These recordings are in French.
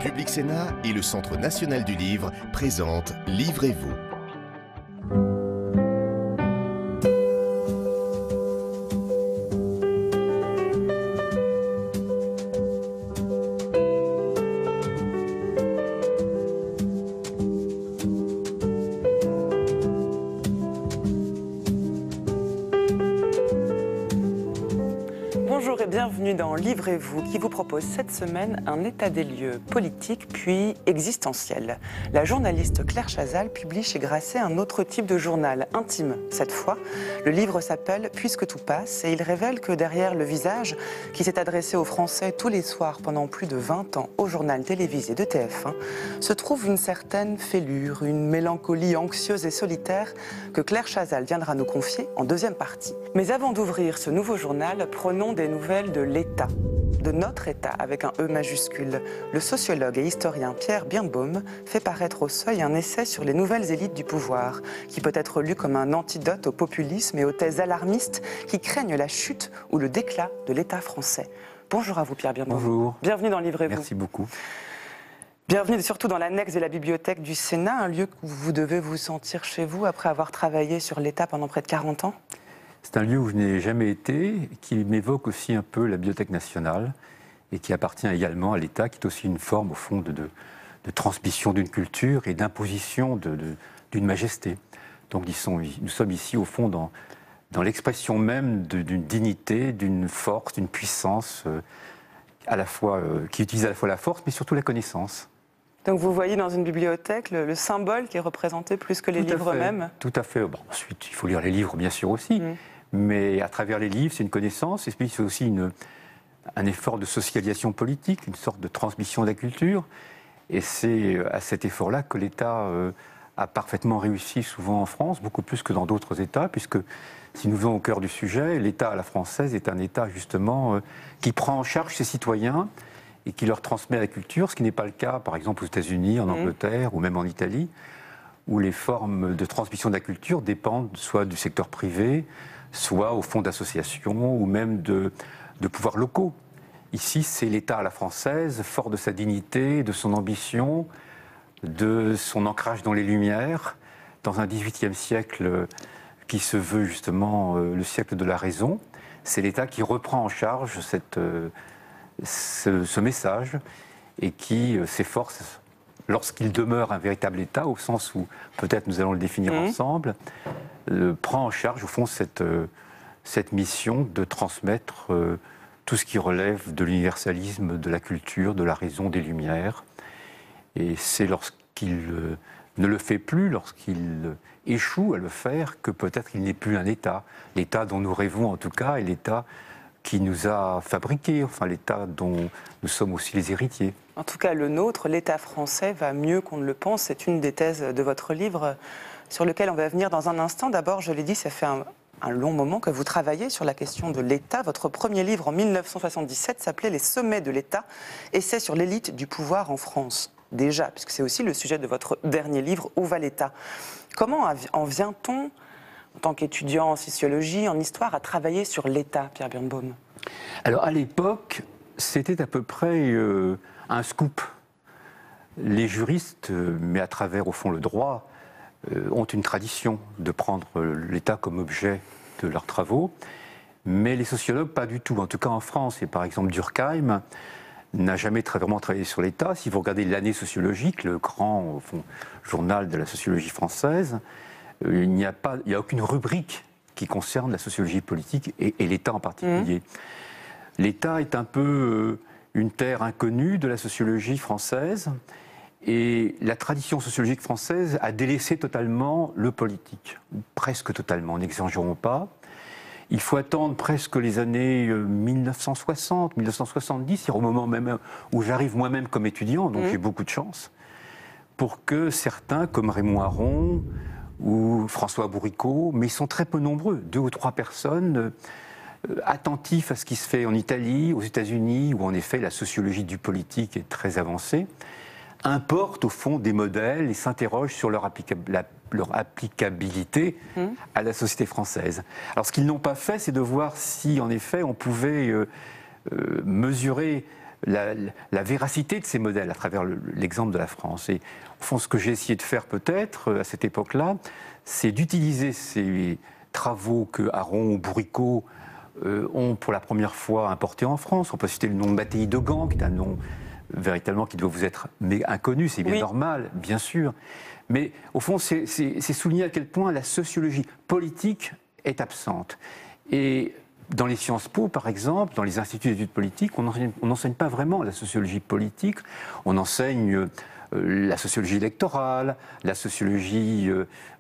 Public Sénat et le Centre national du livre présentent Livrez-vous. Bonjour et bienvenue dans Livrez-vous qui vous propose cette semaine un état des lieux politique puis existentiel. La journaliste Claire Chazal publie chez Grasset un autre type de journal, intime cette fois. Le livre s'appelle « Puisque tout passe » et il révèle que derrière le visage qui s'est adressé aux Français tous les soirs pendant plus de 20 ans au journal télévisé de TF1 se trouve une certaine fêlure, une mélancolie anxieuse et solitaire que Claire Chazal viendra nous confier en deuxième partie. Mais avant d'ouvrir ce nouveau journal, prenons des nouvelles de l'État, de notre État avec un E majuscule. Le sociologue et historien Pierre Birnbaum fait paraître au Seuil un essai sur les nouvelles élites du pouvoir, qui peut être lu comme un antidote au populisme et aux thèses alarmistes qui craignent la chute ou le déclat de l'État français. Bonjour à vous Pierre Birnbaum. Bonjour. Bienvenue dans Livrez-vous. Merci beaucoup. Bienvenue surtout dans l'annexe de la bibliothèque du Sénat, un lieu où vous devez vous sentir chez vous après avoir travaillé sur l'État pendant près de 40 ans. C'est un lieu où je n'ai jamais été, qui m'évoque aussi un peu la Bibliothèque nationale et qui appartient également à l'État, qui est aussi une forme, au fond, de transmission d'une culture et d'imposition d'une majesté. Donc nous sommes ici, au fond, dans l'expression même d'une dignité, d'une force, d'une puissance, à la fois, qui utilise à la fois la force, mais surtout la connaissance. Donc vous voyez dans une bibliothèque le symbole qui est représenté plus que les livres eux-mêmes. Tout à fait. Bon, ensuite, il faut lire les livres, bien sûr, aussi. Mais à travers les livres, c'est une connaissance, et puis c'est aussi un effort de socialisation politique, une sorte de transmission de la culture. Et c'est à cet effort-là que l'État a parfaitement réussi souvent en France, beaucoup plus que dans d'autres États, puisque si nous venons au cœur du sujet, l'État à la française est un État justement qui prend en charge ses citoyens et qui leur transmet la culture, ce qui n'est pas le cas, par exemple, aux États-Unis, en Angleterre ou même en Italie, où les formes de transmission de la culture dépendent soit du secteur privé, soit au fond d'associations ou même de pouvoirs locaux. Ici, c'est l'État à la française, fort de sa dignité, de son ambition, de son ancrage dans les Lumières, dans un XVIIIe siècle qui se veut justement le siècle de la raison. C'est l'État qui reprend en charge ce message et qui s'efforce, lorsqu'il demeure un véritable État, au sens où peut-être nous allons le définir ensemble, prend en charge au fond cette mission de transmettre tout ce qui relève de l'universalisme, de la culture, de la raison, des Lumières. Et c'est lorsqu'il ne le fait plus, lorsqu'il échoue à le faire, que peut-être il n'est plus un État. L'État dont nous rêvons en tout cas, et l'État qui nous a fabriqués, enfin l'État dont nous sommes aussi les héritiers. En tout cas, le nôtre, l'État français, va mieux qu'on ne le pense. C'est une des thèses de votre livre sur lequel on va venir dans un instant. D'abord, je l'ai dit, ça fait un long moment que vous travaillez sur la question de l'État. Votre premier livre, en 1977, s'appelait « Les sommets de l'État », essai sur l'élite du pouvoir en France. Déjà, puisque c'est aussi le sujet de votre dernier livre, « Où va l'État ?» Comment en vient-on, en tant qu'étudiant en sociologie, en histoire, à travailler sur l'État, Pierre Birnbaum? Alors, à l'époque, c'était à peu près un scoop. Les juristes, mais à travers, au fond, le droit, ont une tradition de prendre l'État comme objet de leurs travaux, mais les sociologues, pas du tout. En tout cas, en France, et par exemple, Durkheim n'a jamais vraiment travaillé sur l'État. Si vous regardez l'année sociologique, le grand au fond, journal de la sociologie française, il n'y a aucune rubrique qui concerne la sociologie politique et l'État en particulier. L'État est un peu une terre inconnue de la sociologie française et la tradition sociologique française a délaissé totalement le politique, ou presque totalement, n'exagérons pas. Il faut attendre presque les années 1960, 1970, c'est au moment même où j'arrive moi-même comme étudiant, donc j'ai beaucoup de chance, pour que certains, comme Raymond Aron ou François Bourricot, mais ils sont très peu nombreux, 2 ou 3 personnes, attentifs à ce qui se fait en Italie, aux États-Unis, où en effet la sociologie du politique est très avancée, importent au fond des modèles et s'interrogent sur leur applicabilité à la société française. Alors ce qu'ils n'ont pas fait, c'est de voir si en effet on pouvait mesurer la véracité de ces modèles à travers l'exemple de la France. Et au fond, ce que j'ai essayé de faire peut-être à cette époque-là, c'est d'utiliser ces travaux que Aron ou Bourricot ont pour la première fois importés en France. On peut citer le nom de Mattei de Gand, qui est un nom véritablement qui doit vous être inconnu, c'est bien normal, bien sûr. Mais au fond, c'est souligner à quel point la sociologie politique est absente. Et dans les Sciences Po, par exemple, dans les instituts d'études politiques, on n'enseigne pas vraiment la sociologie politique. On enseigne la sociologie électorale, la sociologie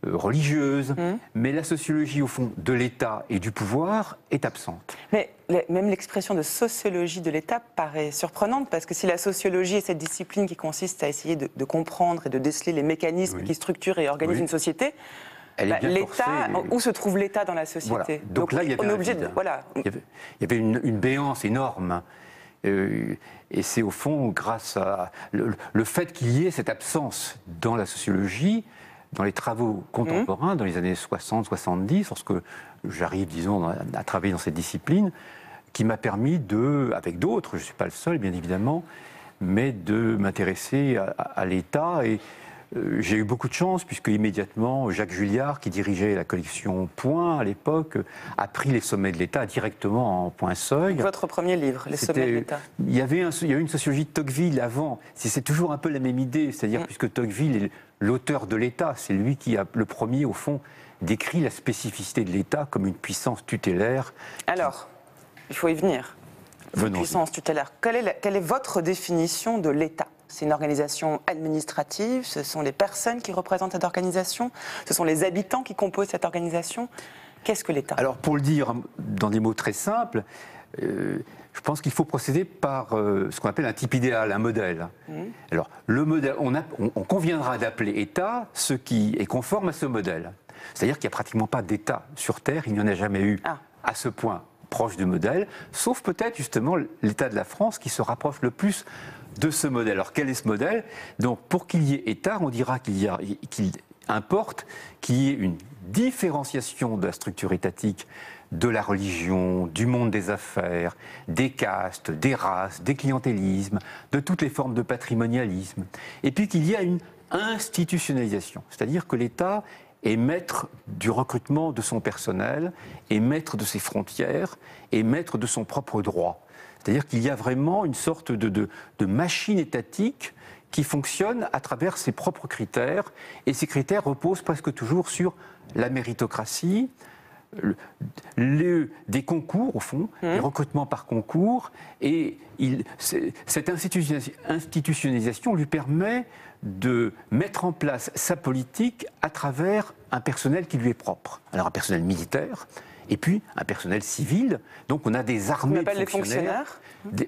religieuse, mais la sociologie, au fond, de l'État et du pouvoir est absente. Mais même l'expression de sociologie de l'État paraît surprenante, parce que si la sociologie est cette discipline qui consiste à essayer de comprendre et de déceler les mécanismes qui structurent et organisent une société, l'État, où se trouve l'État dans la société? Voilà. Donc là, il y avait, il y avait une béance énorme. Et c'est au fond grâce à le fait qu'il y ait cette absence dans la sociologie, dans les travaux contemporains, dans les années 60-70, lorsque j'arrive, disons, à travailler dans cette discipline, qui m'a permis avec d'autres, je ne suis pas le seul bien évidemment, mais de m'intéresser à l'État. Et j'ai eu beaucoup de chance, puisque immédiatement, Jacques Julliard, qui dirigeait la collection Point à l'époque, a pris les sommets de l'État directement en Point-Seuil. Votre premier livre, Les sommets de l'État. Il y a eu une sociologie de Tocqueville avant. C'est toujours un peu la même idée, c'est-à-dire puisque Tocqueville est l'auteur de l'État, c'est lui qui a le premier, au fond, décrit la spécificité de l'État comme une puissance tutélaire. Alors, il faut y venir. Puissance tutélaire. Quelle est votre définition de l'État? C'est une organisation administrative, ce sont les personnes qui représentent cette organisation, ce sont les habitants qui composent cette organisation. Qu'est-ce que l'État? Alors, pour le dire dans des mots très simples, je pense qu'il faut procéder par ce qu'on appelle un type idéal, un modèle. Alors, le modèle, on conviendra d'appeler État ce qui est conforme à ce modèle. C'est-à-dire qu'il n'y a pratiquement pas d'État sur Terre, il n'y en a jamais eu à ce point proche du modèle, sauf peut-être justement l'État de la France qui se rapproche le plus de ce modèle. Alors quel est ce modèle? Donc pour qu'il y ait État, on dira qu'il importe qu'il y ait une différenciation de la structure étatique de la religion, du monde des affaires, des castes, des races, des clientélismes, de toutes les formes de patrimonialisme. Et puis qu'il y a une institutionnalisation, c'est-à-dire que l'État est maître du recrutement de son personnel, est maître de ses frontières, est maître de son propre droit. C'est-à-dire qu'il y a vraiment une sorte de machine étatique qui fonctionne à travers ses propres critères, et ces critères reposent presque toujours sur la méritocratie, des concours, au fond, des recrutements par concours, et cette institutionnalisation lui permet de mettre en place sa politique à travers un personnel qui lui est propre. Alors un personnel militaire, et puis un personnel civil. Donc on a des armées de fonctionnaires.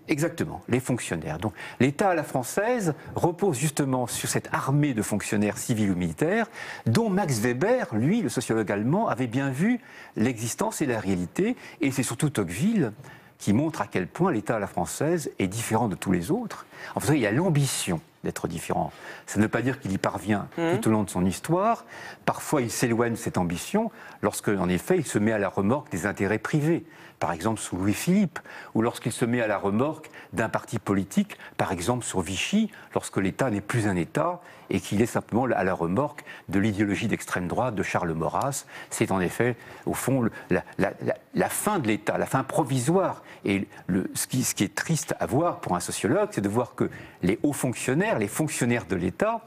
Exactement, les fonctionnaires. Donc l'État à la française repose justement sur cette armée de fonctionnaires civils ou militaires, dont Max Weber, lui, le sociologue allemand, avait bien vu l'existence et la réalité. Et c'est surtout Tocqueville qui montre à quel point l'État à la française est différent de tous les autres. En fait, il y a l'ambition d'être différent. Ça ne veut pas dire qu'il y parvient tout au long de son histoire. Parfois, il s'éloigne de cette ambition lorsque, en effet, il se met à la remorque des intérêts privés. Par exemple, sous Louis-Philippe, ou lorsqu'il se met à la remorque d'un parti politique, par exemple sur Vichy, lorsque l'État n'est plus un État et qu'il est simplement à la remorque de l'idéologie d'extrême droite de Charles Maurras. C'est en effet, au fond, la fin de l'État, la fin provisoire. Et ce qui est triste à voir pour un sociologue, c'est de voir que les hauts fonctionnaires, les fonctionnaires de l'État,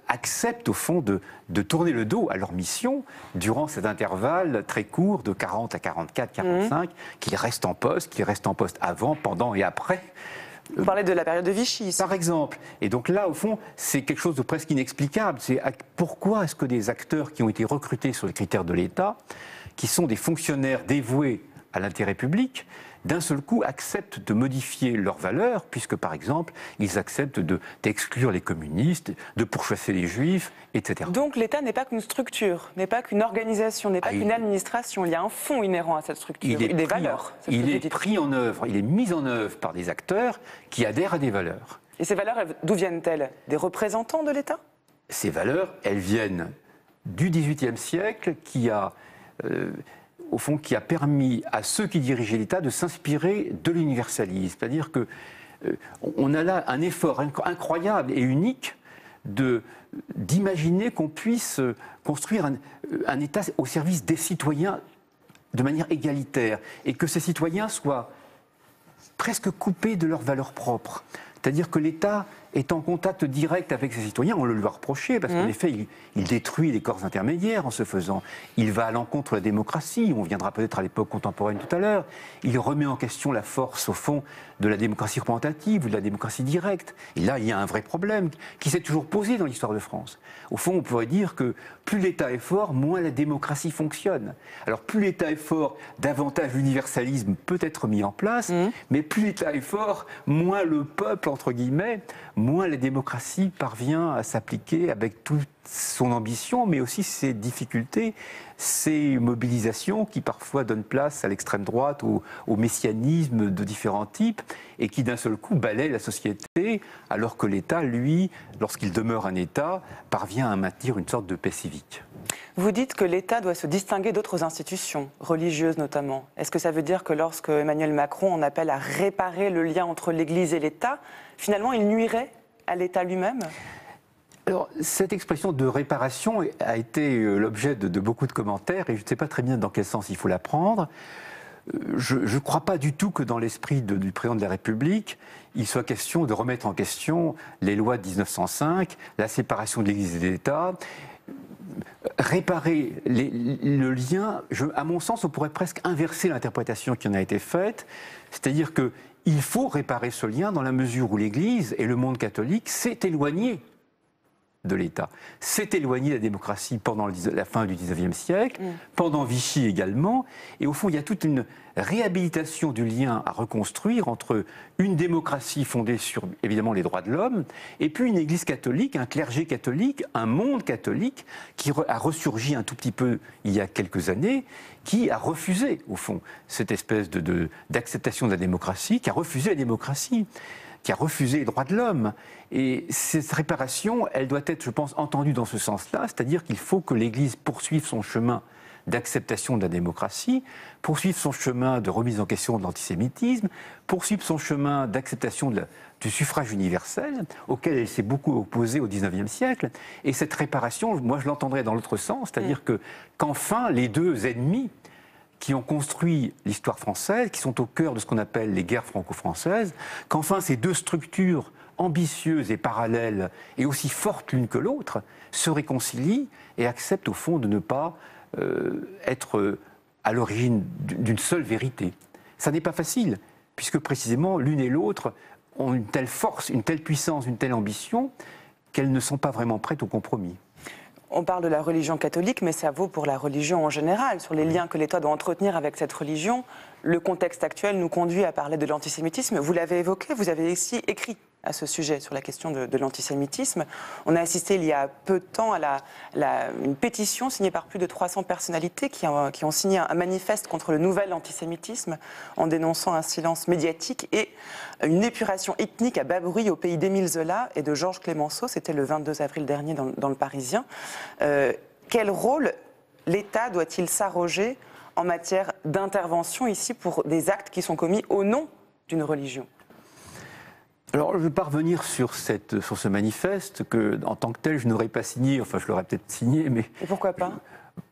acceptent au fond de tourner le dos à leur mission durant cet intervalle très court de 40 à 44, 45, qu'ils restent en poste avant, pendant et après. Vous parlez de la période de Vichy, ici. Par exemple. Et donc là, au fond, c'est quelque chose de presque inexplicable. C'est pourquoi est-ce que des acteurs qui ont été recrutés sur les critères de l'État, qui sont des fonctionnaires dévoués à l'intérêt public, d'un seul coup acceptent de modifier leurs valeurs, puisque par exemple, ils acceptent d'exclure les communistes, de pourchasser les juifs, etc. Donc l'État n'est pas qu'une structure, n'est pas qu'une organisation, n'est pas qu'une administration. Il y a un fond inhérent à cette structure, des valeurs. Il est pris en œuvre, il est mis en œuvre par des acteurs qui adhèrent à des valeurs. Et ces valeurs, d'où viennent-elles? Des représentants de l'État? Ces valeurs, elles viennent du XVIIIe siècle, qui a permis à ceux qui dirigeaient l'État de s'inspirer de l'universalisme. C'est-à-dire que on a là un effort incroyable et unique d'imaginer qu'on puisse construire un État au service des citoyens de manière égalitaire et que ces citoyens soient presque coupés de leurs valeurs propres. C'est-à-dire que l'État est en contact direct avec ses citoyens, on le lui a reproché, parce qu'en effet, il détruit les corps intermédiaires en se faisant. Il va à l'encontre de la démocratie, on viendra peut-être à l'époque contemporaine tout à l'heure. Il remet en question la force, au fond, de la démocratie représentative ou de la démocratie directe. Et là, il y a un vrai problème qui s'est toujours posé dans l'histoire de France. Au fond, on pourrait dire que plus l'État est fort, moins la démocratie fonctionne. Alors, plus l'État est fort, davantage l'universalisme peut être mis en place, mais plus l'État est fort, moins le peuple, entre guillemets, moins la démocratie parvient à s'appliquer avec toute son ambition, mais aussi ses difficultés, ses mobilisations qui parfois donnent place à l'extrême droite, au messianisme de différents types, et qui d'un seul coup balaient la société, alors que l'État, lui, lorsqu'il demeure un État, parvient à maintenir une sorte de paix civique. Vous dites que l'État doit se distinguer d'autres institutions, religieuses notamment. Est-ce que ça veut dire que lorsque Emmanuel Macron en appelle à réparer le lien entre l'Église et l'État, finalement il nuirait à l'État lui-même ? Alors, cette expression de réparation a été l'objet de beaucoup de commentaires, et je ne sais pas très bien dans quel sens il faut la prendre. Je ne crois pas du tout que dans l'esprit du président de la République, il soit question de remettre en question les lois de 1905, la séparation de l'Église et de l'État. Réparer le lien, à mon sens, on pourrait presque inverser l'interprétation qui en a été faite, c'est-à-dire qu'il faut réparer ce lien dans la mesure où l'Église et le monde catholique s'est éloigné de l'État, s'est éloigné de la démocratie pendant la fin du XIXe siècle, pendant Vichy également, et au fond il y a toute une réhabilitation du lien à reconstruire entre une démocratie fondée sur évidemment les droits de l'homme, et puis une Église catholique, un clergé catholique, un monde catholique qui a ressurgi un tout petit peu il y a quelques années, qui a refusé au fond cette espèce d'acceptation de la démocratie, qui a refusé la démocratie, qui a refusé les droits de l'homme. Et cette réparation, elle doit être, je pense, entendue dans ce sens-là, c'est-à-dire qu'il faut que l'Église poursuive son chemin d'acceptation de la démocratie, poursuive son chemin de remise en question de l'antisémitisme, poursuive son chemin d'acceptation du suffrage universel, auquel elle s'est beaucoup opposée au XIXe siècle. Et cette réparation, moi je l'entendrais dans l'autre sens, c'est-à-dire qu'enfin les deux ennemis qui ont construit l'histoire française, qui sont au cœur de ce qu'on appelle les guerres franco-françaises, qu'enfin ces deux structures ambitieuses et parallèles, et aussi fortes l'une que l'autre, se réconcilient et acceptent au fond de ne pas être à l'origine d'une seule vérité. Ça n'est pas facile, puisque précisément l'une et l'autre ont une telle force, une telle puissance, une telle ambition, qu'elles ne sont pas vraiment prêtes au compromis. On parle de la religion catholique, mais ça vaut pour la religion en général, sur les liens que l'État doit entretenir avec cette religion. Le contexte actuel nous conduit à parler de l'antisémitisme. Vous l'avez évoqué, vous avez aussi écrit à ce sujet, sur la question de l'antisémitisme. On a assisté il y a peu de temps à une pétition signée par plus de 300 personnalités qui ont signé un manifeste contre le nouvel antisémitisme en dénonçant un silence médiatique et une épuration ethnique à bas bruit au pays d'Émile Zola et de Georges Clemenceau. C'était le 22 avril dernier dans le Parisien. Quel rôle l'État doit-il s'arroger en matière d'intervention ici pour des actes qui sont commis au nom d'une religion ? Alors, je ne vais pas revenir sur ce manifeste que, en tant que tel, je n'aurais pas signé. Enfin, je l'aurais peut-être signé, mais... Et pourquoi pas ?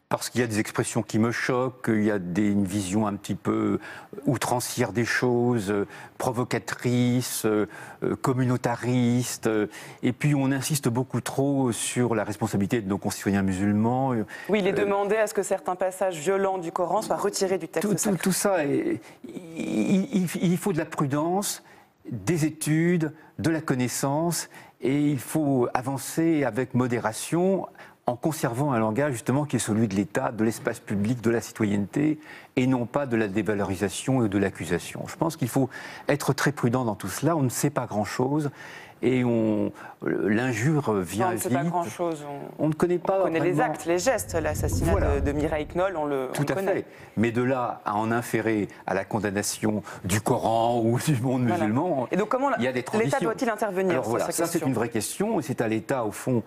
Parce qu'il y a des expressions qui me choquent, il y a une vision un petit peu outrancière des choses, provocatrice, communautariste, et puis on insiste beaucoup trop sur la responsabilité de nos concitoyens musulmans. Oui, il est demandé à ce que certains passages violents du Coran soient retirés du texte sacré. Tout ça, il faut de la prudence, des études, de la connaissance, et il faut avancer avec modération, en conservant un langage justement qui est celui de l'État, de l'espace public, de la citoyenneté, et non pas de la dévalorisation et de l'accusation. Je pense qu'il faut être très prudent dans tout cela. On ne sait pas grand-chose, et l'injure vient vite. On ne sait pas grand-chose. On ne connaît pas. On connaît les actes, les gestes. L'assassinat de Mireille Knoll, on le connaît. Tout à fait. Mais de là à en inférer à la condamnation du Coran ou du monde musulman, et donc comment il y a des transitions. L'État doit-il intervenir? Alors voilà, ça c'est une vraie question, et c'est à l'État, au fond,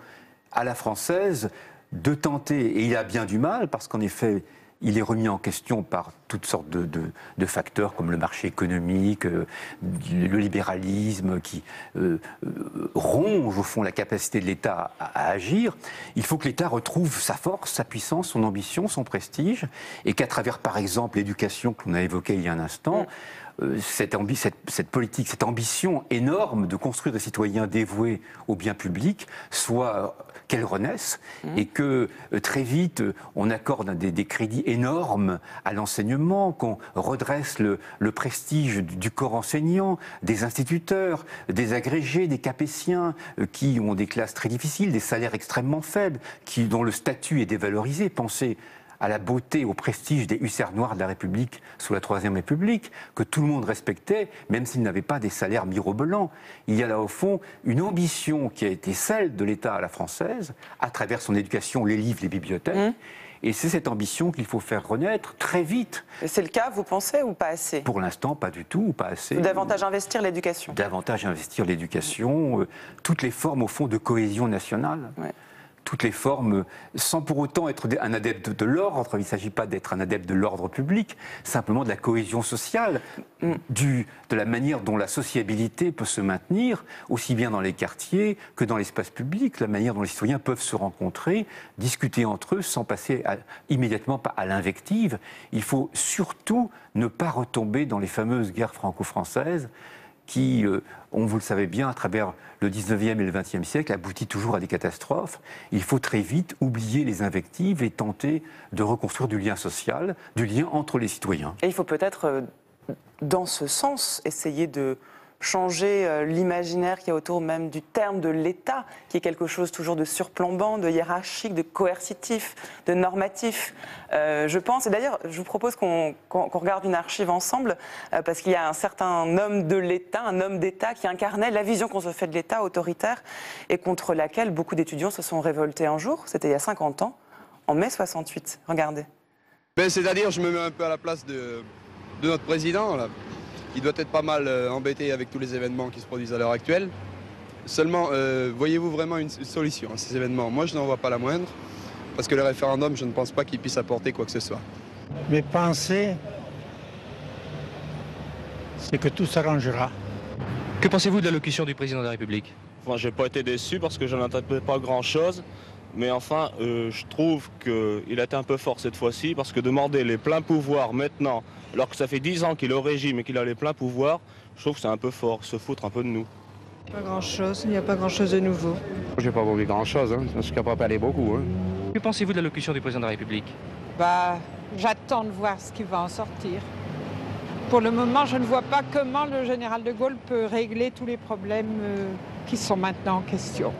à la française, de tenter, et il a bien du mal, parce qu'en effet, il est remis en question par toutes sortes de facteurs comme le marché économique, le libéralisme qui ronge au fond la capacité de l'État à agir. Il faut que l'État retrouve sa force, sa puissance, son ambition, son prestige, et qu'à travers par exemple l'éducation que l'on a évoquée il y a un instant, cette politique, cette ambition énorme de construire des citoyens dévoués au bien public, soit qu'elle renaisse et que très vite on accorde des crédits énormes à l'enseignement, qu'on redresse le prestige du corps enseignant, des instituteurs, des agrégés, des capétiens qui ont des classes très difficiles, des salaires extrêmement faibles, dont le statut est dévalorisé. Pensez à la beauté, au prestige des hussards noirs de la République sous la Troisième République, que tout le monde respectait, même s'ils n'avaient pas des salaires mirobolants. Il y a là au fond une ambition qui a été celle de l'État à la française, à travers son éducation, les livres, les bibliothèques. Et c'est cette ambition qu'il faut faire renaître très vite. Et c'est le cas, vous pensez, ou pas assez? Pour l'instant, pas du tout, ou pas assez. Davantage investir l'éducation. Davantage investir l'éducation, toutes les formes, au fond, de cohésion nationale. Ouais. Toutes les formes, sans pour autant être un adepte de l'ordre. Il ne s'agit pas d'être un adepte de l'ordre public, simplement de la cohésion sociale, de la manière dont la sociabilité peut se maintenir, aussi bien dans les quartiers que dans l'espace public, la manière dont les citoyens peuvent se rencontrer, discuter entre eux sans passer immédiatement à l'invective. Il faut surtout ne pas retomber dans les fameuses guerres franco-françaises qui, vous le savez bien, à travers le 19e et le 20e siècle, aboutit toujours à des catastrophes. Il faut très vite oublier les invectives et tenter de reconstruire du lien social, du lien entre les citoyens. Et il faut peut-être, dans ce sens, essayer de changer l'imaginaire qui est autour même du terme de l'État, qui est quelque chose toujours de surplombant, de hiérarchique, de coercitif, de normatif. Je pense, et d'ailleurs, je vous propose qu'on regarde une archive ensemble, parce qu'il y a un certain homme de l'État, un homme d'État qui incarnait la vision qu'on se fait de l'État autoritaire et contre laquelle beaucoup d'étudiants se sont révoltés un jour, c'était il y a 50 ans, en mai 68. Regardez. C'est-à-dire, je me mets un peu à la place de notre président, là. Il doit être pas mal embêté avec tous les événements qui se produisent à l'heure actuelle. Seulement, voyez-vous vraiment une solution à ces événements? Moi, je n'en vois pas la moindre, parce que le référendum, je ne pense pas qu'il puisse apporter quoi que ce soit. Mes pensées, c'est que tout s'arrangera. Que pensez-vous de l'allocution du président de la République? Enfin, j'ai pas été déçu parce que je n'interprète pas grand-chose. Mais enfin, je trouve qu'il a été un peu fort cette fois-ci, parce que demander les pleins pouvoirs maintenant, alors que ça fait 10 ans qu'il est au régime et qu'il a les pleins pouvoirs, je trouve que c'est un peu fort, se foutre un peu de nous. Pas grand-chose, il n'y a pas grand-chose de nouveau. J'ai pas oublié grand-chose, parce qu'il n'a pas parlé beaucoup. Que pensez-vous de l'allocution du président de la République? J'attends de voir ce qui va en sortir. Pour le moment, je ne vois pas comment le général de Gaulle peut régler tous les problèmes qui sont maintenant en question.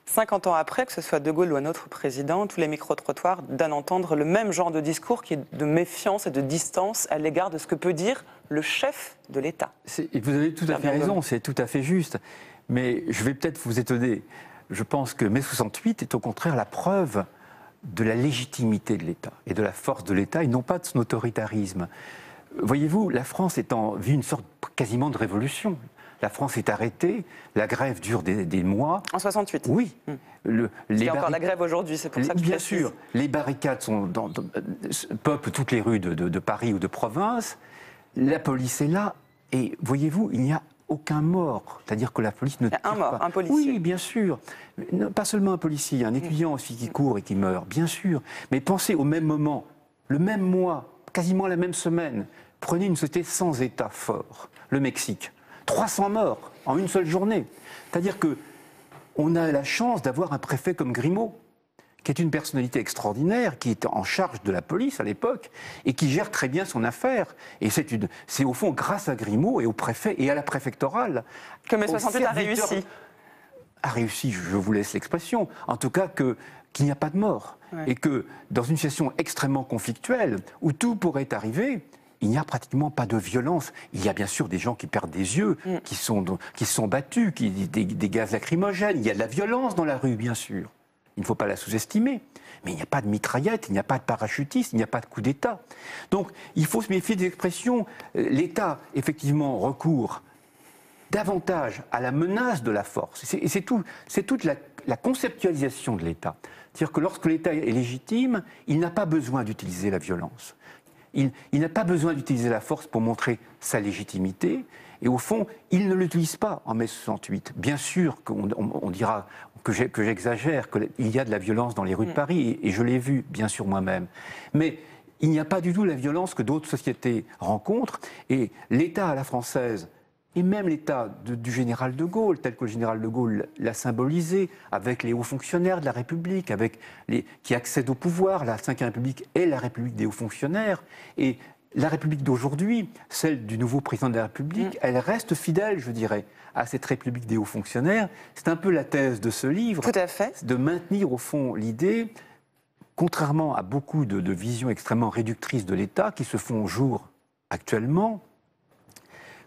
50 ans après, que ce soit De Gaulle ou un autre président, tous les micro-trottoirs donnent à entendre le même genre de discours qui est de méfiance et de distance à l'égard de ce que peut dire le chef de l'État. Vous avez tout à fait raison, c'est tout à fait juste. Mais je vais peut-être vous étonner. Je pense que mai 68 est au contraire la preuve de la légitimité de l'État et de la force de l'État et non pas de son autoritarisme. Voyez-vous, la France vit une sorte quasiment de révolution. La France est arrêtée, la grève dure des mois. En 68? Oui. Il y a encore la grève aujourd'hui, c'est pour ça que je Bien précise. sûr, les barricades peuplent toutes les rues de Paris ou de province. La police est là et voyez-vous, il n'y a aucun mort. C'est-à-dire que la police ne tire pas. Un mort, un policier. Oui, bien sûr. Pas seulement un policier, un étudiant aussi qui court et qui meurt, bien sûr. Mais pensez au même moment, le même mois, quasiment la même semaine, prenez une société sans État fort, le Mexique. 300 morts en une seule journée. C'est-à-dire qu'on a la chance d'avoir un préfet comme Grimaud, qui est une personnalité extraordinaire, qui est en charge de la police à l'époque, et qui gère très bien son affaire. Et c'est au fond grâce à Grimaud et au préfet et à la préfectorale. Que mai 68 a réussi. A réussi, je vous laisse l'expression. En tout cas, qu'il n'y a pas de mort. Ouais. Et que dans une situation extrêmement conflictuelle, où tout pourrait arriver, il n'y a pratiquement pas de violence. Il y a bien sûr des gens qui perdent des yeux, qui sont battus, des gaz lacrymogènes. Il y a de la violence dans la rue, bien sûr. Il ne faut pas la sous-estimer. Mais il n'y a pas de mitraillette, il n'y a pas de parachutiste, il n'y a pas de coup d'État. Donc il faut se méfier des expressions. L'État, effectivement, recourt davantage à la menace de la force. C'est toute la conceptualisation de l'État. C'est-à-dire que lorsque l'État est légitime, il n'a pas besoin d'utiliser la violence. Il n'a pas besoin d'utiliser la force pour montrer sa légitimité. Et au fond, il ne l'utilise pas en mai 68. Bien sûr qu'on dira que j'exagère, qu'il y a de la violence dans les rues de Paris, et je l'ai vu, bien sûr, moi-même. Mais il n'y a pas du tout la violence que d'autres sociétés rencontrent. Et l'État à la française, et même l'État du général de Gaulle, tel que le général de Gaulle l'a symbolisé, avec les hauts fonctionnaires de la République, qui accèdent au pouvoir, la Ve République est la République des hauts fonctionnaires. Et la République d'aujourd'hui, celle du nouveau président de la République, elle reste fidèle, je dirais, à cette République des hauts fonctionnaires. C'est un peu la thèse de ce livre. Tout à fait. De maintenir au fond l'idée, contrairement à beaucoup de visions extrêmement réductrices de l'État qui se font jour actuellement,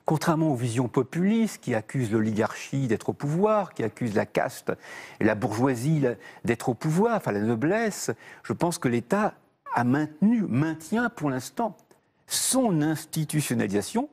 contrairement aux visions populistes qui accusent l'oligarchie d'être au pouvoir, qui accusent la caste et la bourgeoisie d'être au pouvoir, enfin la noblesse, je pense que l'État maintient pour l'instant son institutionnalisation,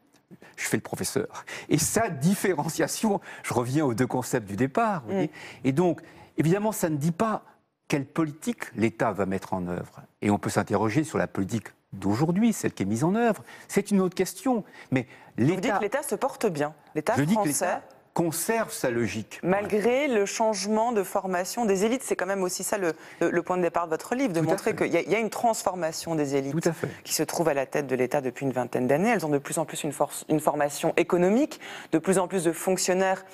je fais le professeur, et sa différenciation, je reviens aux deux concepts du départ, vous voyez. Et donc, évidemment, ça ne dit pas quelle politique l'État va mettre en œuvre. Et on peut s'interroger sur la politique d'aujourd'hui, celle qui est mise en œuvre, c'est une autre question. Mais l'État... Vous dites que l'État se porte bien, l'État français... Je dis que l'État conserve sa logique. Malgré le changement de formation des élites, c'est quand même aussi ça le point de départ de votre livre, de montrer qu'il y a une transformation des élites qui se trouvent à la tête de l'État depuis une vingtaine d'années. Elles ont de plus en plus une formation économique, de plus en plus de fonctionnaires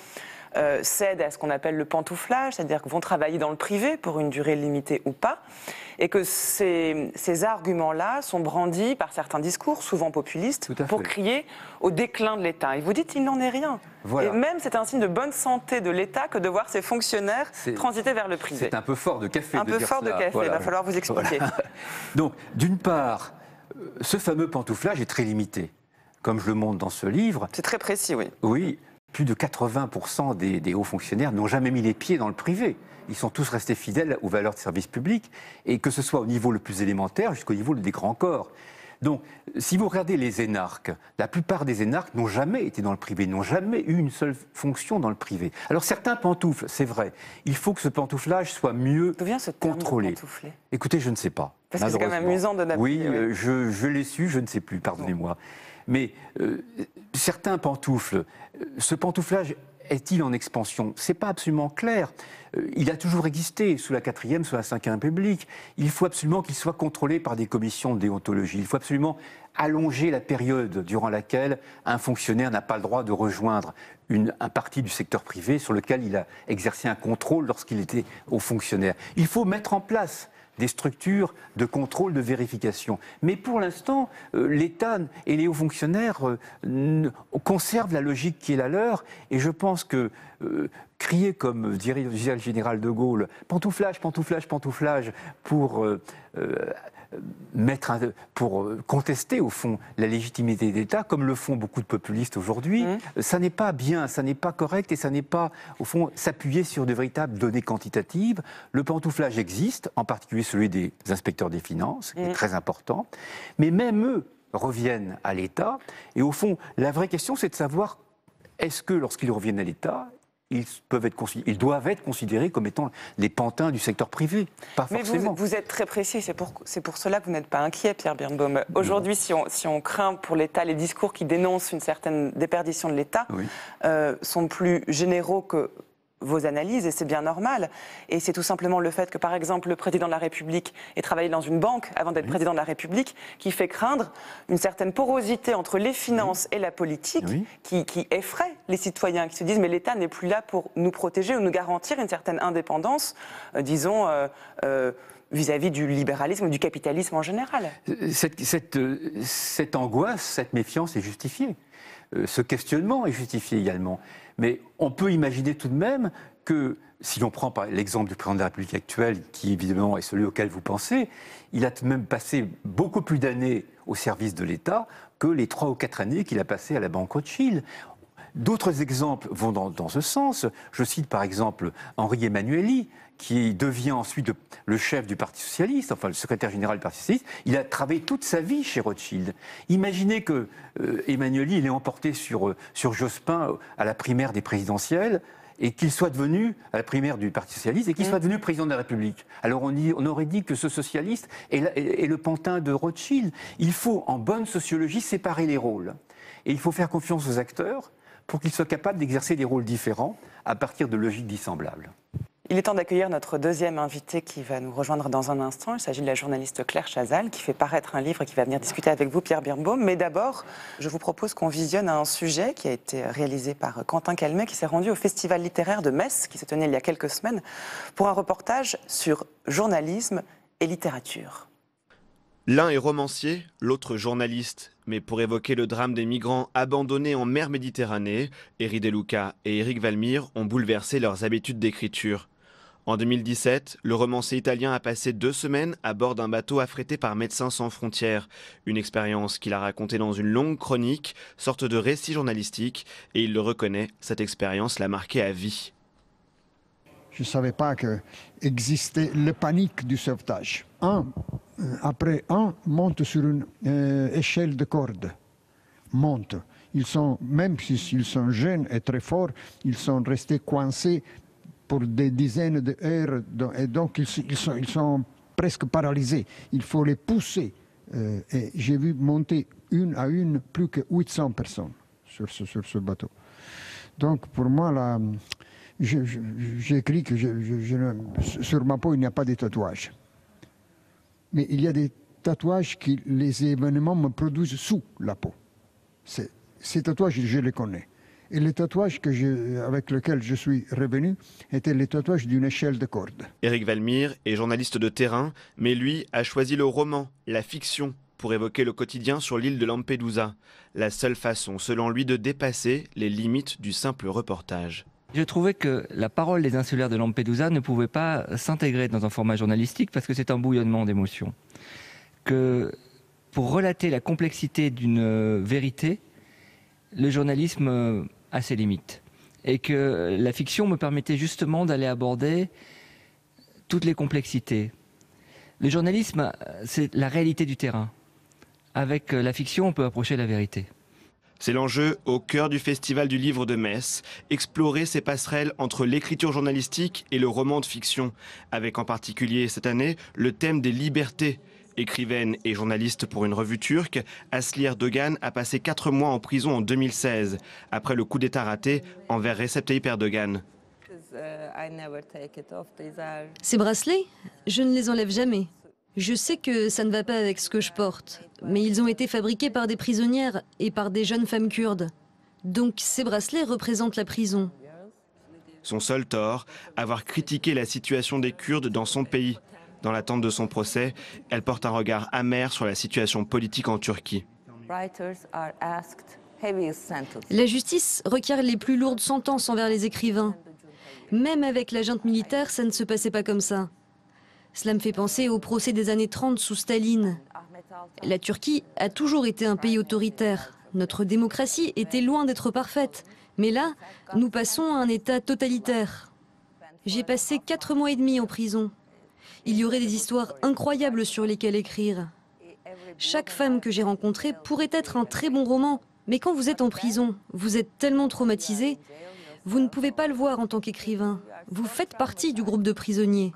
cèdent à ce qu'on appelle le pantouflage, c'est-à-dire qu'ils vont travailler dans le privé pour une durée limitée ou pas, et que ces arguments-là sont brandis par certains discours, souvent populistes, pour crier au déclin de l'État. Et vous dites qu'il n'en est rien. Voilà. Et même c'est un signe de bonne santé de l'État que de voir ses fonctionnaires transiter vers le privé. C'est un peu fort de café. Un peu fort de café, il va falloir vous expliquer. Voilà. Donc, d'une part, ce fameux pantouflage est très limité, comme je le montre dans ce livre. C'est très précis, oui. Oui. Plus de 80% des hauts fonctionnaires n'ont jamais mis les pieds dans le privé. Ils sont tous restés fidèles aux valeurs de service public, et que ce soit au niveau le plus élémentaire jusqu'au niveau des grands corps. Donc, si vous regardez les énarques, la plupart des énarques n'ont jamais été dans le privé, n'ont jamais eu une seule fonction dans le privé. Alors certains pantouflent, c'est vrai. Il faut que ce pantouflage soit mieux D'où vient ce terme contrôlé. De pantoufler ? Écoutez, je ne sais pas. Parce que c'est quand même amusant de Oui, je l'ai su, je ne sais plus, pardonnez-moi. Mais certains pantouflent. Ce pantouflage est-il en expansion ? Ce n'est pas absolument clair. Il a toujours existé sous la 4e, sous la 5e République. Il faut absolument qu'il soit contrôlé par des commissions de déontologie. Il faut absolument allonger la période durant laquelle un fonctionnaire n'a pas le droit de rejoindre un parti du secteur privé sur lequel il a exercé un contrôle lorsqu'il était haut fonctionnaire. Il faut mettre en place des structures de contrôle, de vérification. Mais pour l'instant, l'État et les hauts fonctionnaires conservent la logique qui est la leur, et je pense que crier comme dirait le général de Gaulle, pantouflage, pantouflage, pantouflage, pour contester au fond la légitimité d'État, comme le font beaucoup de populistes aujourd'hui, ça n'est pas bien, ça n'est pas correct, et ça n'est pas, au fond, s'appuyer sur de véritables données quantitatives. Le pantouflage existe, en particulier celui des inspecteurs des finances, qui est très important, mais même eux reviennent à l'État, et au fond, la vraie question, c'est de savoir, est-ce que lorsqu'ils reviennent à l'État, ils doivent être considérés comme étant les pantins du secteur privé. Pas forcément. Mais vous êtes très précis, c'est pour cela que vous n'êtes pas inquiet, Pierre Birnbaum. Aujourd'hui, si on craint pour l'État, les discours qui dénoncent une certaine déperdition de l'État sont plus généraux que vos analyses, et c'est bien normal. Et c'est tout simplement le fait que, par exemple, le président de la République ait travaillé dans une banque avant d'être président de la République, qui fait craindre une certaine porosité entre les finances et la politique, qui effraie les citoyens, qui se disent mais l'État n'est plus là pour nous protéger ou nous garantir une certaine indépendance, disons, vis-à-vis du libéralisme ou du capitalisme en général. Cette angoisse, cette méfiance est justifiée. Ce questionnement est justifié également. Mais on peut imaginer tout de même que, si l'on prend par l'exemple du président de la République actuelle, qui évidemment est celui auquel vous pensez, il a tout de même passé beaucoup plus d'années au service de l'État que les 3 ou 4 années qu'il a passées à la Banque Rothschild. D'autres exemples vont dans ce sens. Je cite par exemple Henri Emmanuelli, qui devient ensuite le chef du Parti Socialiste, enfin le secrétaire général du Parti Socialiste. Il a travaillé toute sa vie chez Rothschild. Imaginez que Emmanuelli, il est emporté sur Jospin à la primaire des présidentielles, et qu'il soit devenu, à la primaire du Parti Socialiste, et qu'il soit devenu président de la République. Alors on aurait dit que ce socialiste est le pantin de Rothschild. Il faut, en bonne sociologie, séparer les rôles. Et il faut faire confiance aux acteurs pour qu'ils soient capables d'exercer des rôles différents à partir de logiques dissemblables. Il est temps d'accueillir notre deuxième invité qui va nous rejoindre dans un instant. Il s'agit de la journaliste Claire Chazal qui fait paraître un livre et qui va venir discuter avec vous, Pierre Birnbaum. Mais d'abord, je vous propose qu'on visionne un sujet qui a été réalisé par Quentin Calmet, qui s'est rendu au Festival littéraire de Metz, qui se tenait il y a quelques semaines, pour un reportage sur journalisme et littérature. L'un est romancier, l'autre journaliste. Mais pour évoquer le drame des migrants abandonnés en mer Méditerranée, Éric Deluca et Éric Valmire ont bouleversé leurs habitudes d'écriture. En 2017, le romancier italien a passé 2 semaines à bord d'un bateau affrété par Médecins sans frontières. Une expérience qu'il a racontée dans une longue chronique, sorte de récit journalistique, et il le reconnaît, cette expérience l'a marqué à vie. Je ne savais pas qu'existait le panique du sauvetage. Après un monte sur une échelle de corde. Monte. Ils sont, même s'ils sont jeunes et très forts, ils sont restés coincés pour des dizaines d'heures, et donc ils sont presque paralysés. Il faut les pousser. Et j'ai vu monter une à une plus que 800 personnes sur ce bateau. Donc pour moi, là, j'ai écrit que sur ma peau, il n'y a pas de tatouages. Mais il y a des tatouages que les événements me produisent sous la peau. Ces tatouages, je les connais. Et les tatouages avec lesquels je suis revenu étaient les tatouages d'une échelle de corde. Éric Valmire est journaliste de terrain, mais lui a choisi le roman, la fiction, pour évoquer le quotidien sur l'île de Lampedusa. La seule façon, selon lui, de dépasser les limites du simple reportage. Je trouvais que la parole des insulaires de Lampedusa ne pouvait pas s'intégrer dans un format journalistique parce que c'est un bouillonnement d'émotions. Que pour relater la complexité d'une vérité, le journalisme a ses limites. Et que la fiction me permettait justement d'aller aborder toutes les complexités. Le journalisme, c'est la réalité du terrain. Avec la fiction, on peut approcher la vérité. C'est l'enjeu au cœur du Festival du Livre de Metz, explorer ces passerelles entre l'écriture journalistique et le roman de fiction, avec en particulier cette année le thème des libertés. Écrivaine et journaliste pour une revue turque, Asli Erdogan a passé 4 mois en prison en 2016, après le coup d'État raté envers Recep Tayyip Erdogan. Ces bracelets, je ne les enlève jamais. Je sais que ça ne va pas avec ce que je porte, mais ils ont été fabriqués par des prisonnières et par des jeunes femmes kurdes. Donc ces bracelets représentent la prison. Son seul tort, avoir critiqué la situation des Kurdes dans son pays. Dans l'attente de son procès, elle porte un regard amer sur la situation politique en Turquie. La justice requiert les plus lourdes sentences envers les écrivains. Même avec la junte militaire, ça ne se passait pas comme ça. Cela me fait penser au procès des années 30 sous Staline. La Turquie a toujours été un pays autoritaire. Notre démocratie était loin d'être parfaite. Mais là, nous passons à un état totalitaire. J'ai passé 4 mois et demi en prison. Il y aurait des histoires incroyables sur lesquelles écrire. Chaque femme que j'ai rencontrée pourrait être un très bon roman. Mais quand vous êtes en prison, vous êtes tellement traumatisé, vous ne pouvez pas le voir en tant qu'écrivain. Vous faites partie du groupe de prisonniers.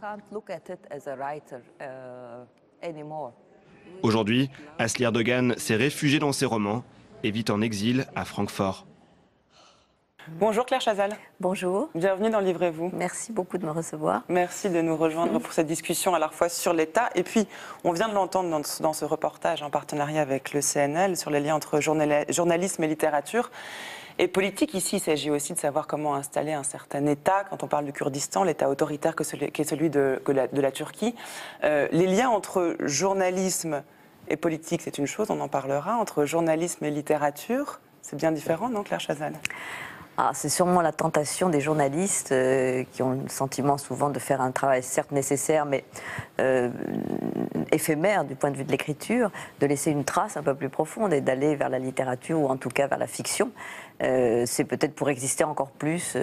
Aujourd'hui, Asli Erdogan s'est réfugié dans ses romans et vit en exil à Francfort. Bonjour Claire Chazal. Bonjour. Bienvenue dans Livrez-vous. Merci beaucoup de me recevoir. Merci de nous rejoindre pour cette discussion à la fois sur l'État et puis on vient de l'entendre dans ce reportage en partenariat avec le CNL sur les liens entre journalisme et littérature. Et politique, ici, il s'agit aussi de savoir comment installer un certain État. Quand on parle du Kurdistan, l'État autoritaire qui est celui de la Turquie. Les liens entre journalisme et politique, c'est une chose, on en parlera. Entre journalisme et littérature, c'est bien différent, non, Claire Chazal ? C'est sûrement la tentation des journalistes qui ont le sentiment souvent de faire un travail certes nécessaire, mais éphémère du point de vue de l'écriture, de laisser une trace un peu plus profonde et d'aller vers la littérature ou en tout cas vers la fiction. c'est peut-être pour exister encore plus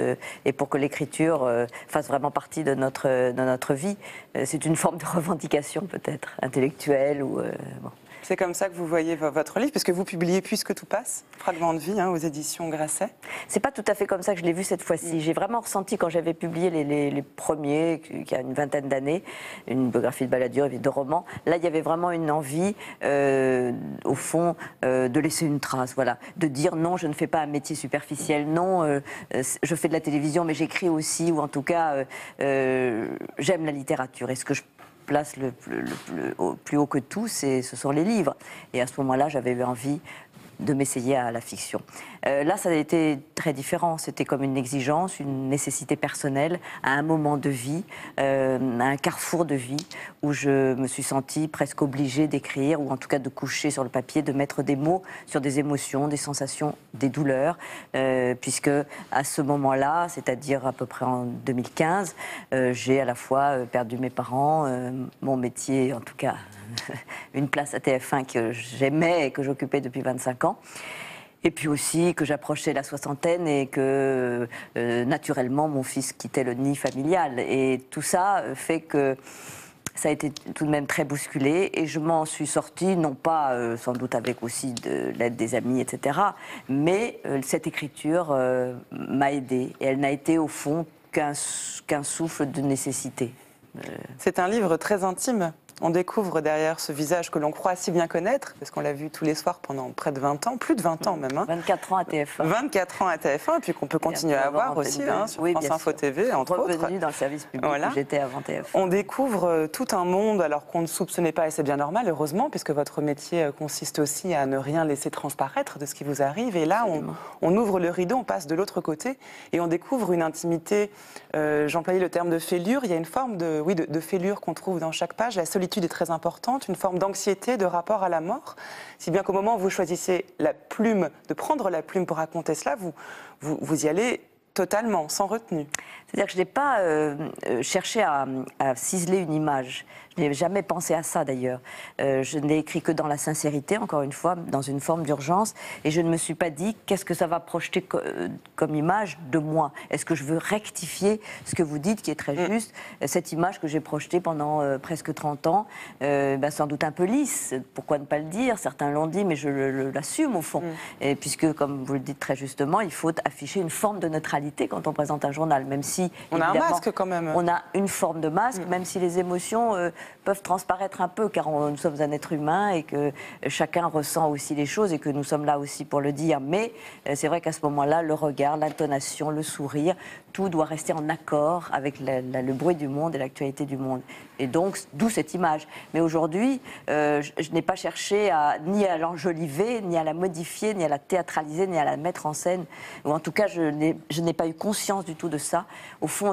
et pour que l'écriture fasse vraiment partie de notre vie. C'est une forme de revendication peut-être, intellectuelle ou... bon. C'est comme ça que vous voyez votre livre, puisque vous publiez Puisque tout passe, fragment de vie, aux éditions Grasset. C'est pas tout à fait comme ça que je l'ai vu cette fois-ci. J'ai vraiment ressenti quand j'avais publié les premiers, il y a une vingtaine d'années, une biographie de Balladur et de romans. Là, il y avait vraiment une envie, au fond, de laisser une trace, voilà, de dire non, je ne fais pas un métier superficiel, non, je fais de la télévision, mais j'écris aussi, ou en tout cas, j'aime la littérature. Et ce que je place le plus haut que tout, ce sont les livres. Et à ce moment-là, j'avais eu envie de m'essayer à la fiction. Là, ça a été très différent. C'était comme une exigence, une nécessité personnelle, à un moment de vie, à un carrefour de vie, où je me suis sentie presque obligée d'écrire, ou en tout cas de coucher sur le papier, de mettre des mots sur des émotions, des sensations, des douleurs, puisque à ce moment-là, c'est-à-dire à peu près en 2015, j'ai à la fois perdu mes parents, mon métier, en tout cas une place à TF1 que j'aimais et que j'occupais depuis 25 ans. Et puis aussi que j'approchais la soixantaine et que naturellement mon fils quittait le nid familial. Et tout ça fait que ça a été tout de même très bousculé et je m'en suis sortie, non pas sans doute avec aussi de l'aide des amis, etc. Mais cette écriture m'a aidée et elle n'a été au fond qu'un souffle de nécessité. C'est un livre très intime. On découvre derrière ce visage que l'on croit si bien connaître, parce qu'on l'a vu tous les soirs pendant près de 20 ans, plus de 20 ans même. 24 ans à TF1. 24 ans à TF1, et puis qu'on peut continuer à voir aussi sur France Info TV, entre autres. Revenu dans le service public où j'étais avant TF1. On découvre tout un monde alors qu'on ne soupçonnait pas, et c'est bien normal, heureusement, puisque votre métier consiste aussi à ne rien laisser transparaître de ce qui vous arrive. Et là, on ouvre le rideau, on passe de l'autre côté, et on découvre une intimité, j'employais le terme de fêlure, il y a une forme de fêlure qu'on trouve dans chaque page. La solitude est très importante, une forme d'anxiété, de rapport à la mort, si bien qu'au moment où vous choisissez la plume, de prendre la plume pour raconter cela, vous y allez totalement, sans retenue. C'est-à-dire que je n'ai pas cherché à ciseler une image. Je n'ai jamais pensé à ça d'ailleurs. Je n'ai écrit que dans la sincérité, encore une fois, dans une forme d'urgence. Et je ne me suis pas dit qu'est-ce que ça va projeter comme image de moi. Est-ce que je veux rectifier ce que vous dites qui est très juste. Cette image que j'ai projetée pendant presque 30 ans, sans doute un peu lisse. Pourquoi ne pas le dire? Certains l'ont dit, mais je l'assume au fond. Et puisque, comme vous le dites très justement, il faut afficher une forme de neutralité quand on présente un journal, même si on a un masque quand même. On a une forme de masque, même si les émotions peuvent transparaître un peu, car nous sommes un être humain et que chacun ressent aussi les choses et que nous sommes là aussi pour le dire. Mais c'est vrai qu'à ce moment-là, le regard, l'intonation, le sourire, tout doit rester en accord avec le bruit du monde et l'actualité du monde. Et donc, d'où cette image. Mais aujourd'hui, je n'ai pas cherché ni à l'enjoliver, ni à la modifier, ni à la théâtraliser, ni à la mettre en scène. Ou en tout cas, je n'ai pas eu conscience du tout de ça. Au fond,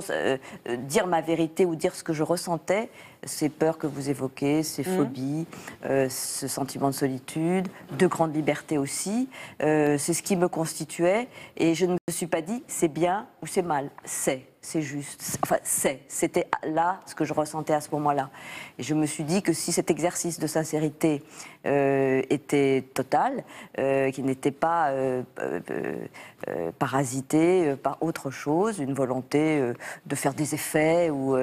dire ma vérité ou dire ce que je ressentais, ces peurs que vous évoquez, ces phobies, ce sentiment de solitude, de grande liberté aussi, c'est ce qui me constituait. Et je ne me suis pas dit c'est bien ou c'est mal. C'est juste. Enfin, c'était là ce que je ressentais à ce moment-là. Et je me suis dit que si cet exercice de sincérité était total, qu'il n'était pas parasité par autre chose, une volonté de faire des effets, ou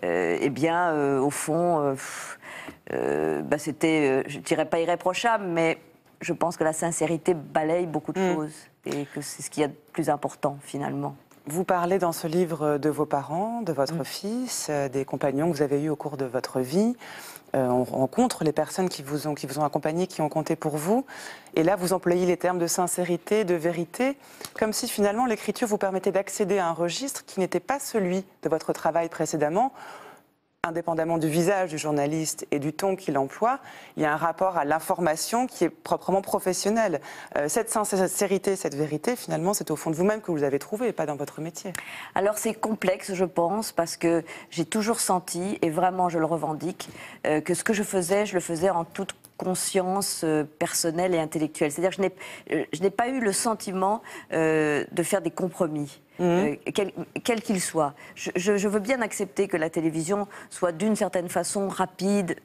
eh bien, au fond, c'était, je dirais pas irréprochable, mais je pense que la sincérité balaye beaucoup de choses et que c'est ce qu'il y a de plus important finalement. Vous parlez dans ce livre de vos parents, de votre fils, des compagnons que vous avez eus au cours de votre vie. On rencontre les personnes qui vous ont accompagné, qui ont compté pour vous. Et là, vous employez les termes de sincérité, de vérité, comme si finalement l'écriture vous permettait d'accéder à un registre qui n'était pas celui de votre travail précédemment. Indépendamment du visage du journaliste et du ton qu'il emploie, il y a un rapport à l'information qui est proprement professionnel. Cette sincérité, cette vérité, finalement, c'est au fond de vous-même que vous l'avez trouvée, et pas dans votre métier. Alors c'est complexe, je pense, parce que j'ai toujours senti, et vraiment je le revendique, que ce que je le faisais en toute conscience personnelle et intellectuelle. C'est-à-dire que je n'ai pas eu le sentiment de faire des compromis. quel qu'il soit. Je veux bien accepter que la télévision soit d'une certaine façon rapide,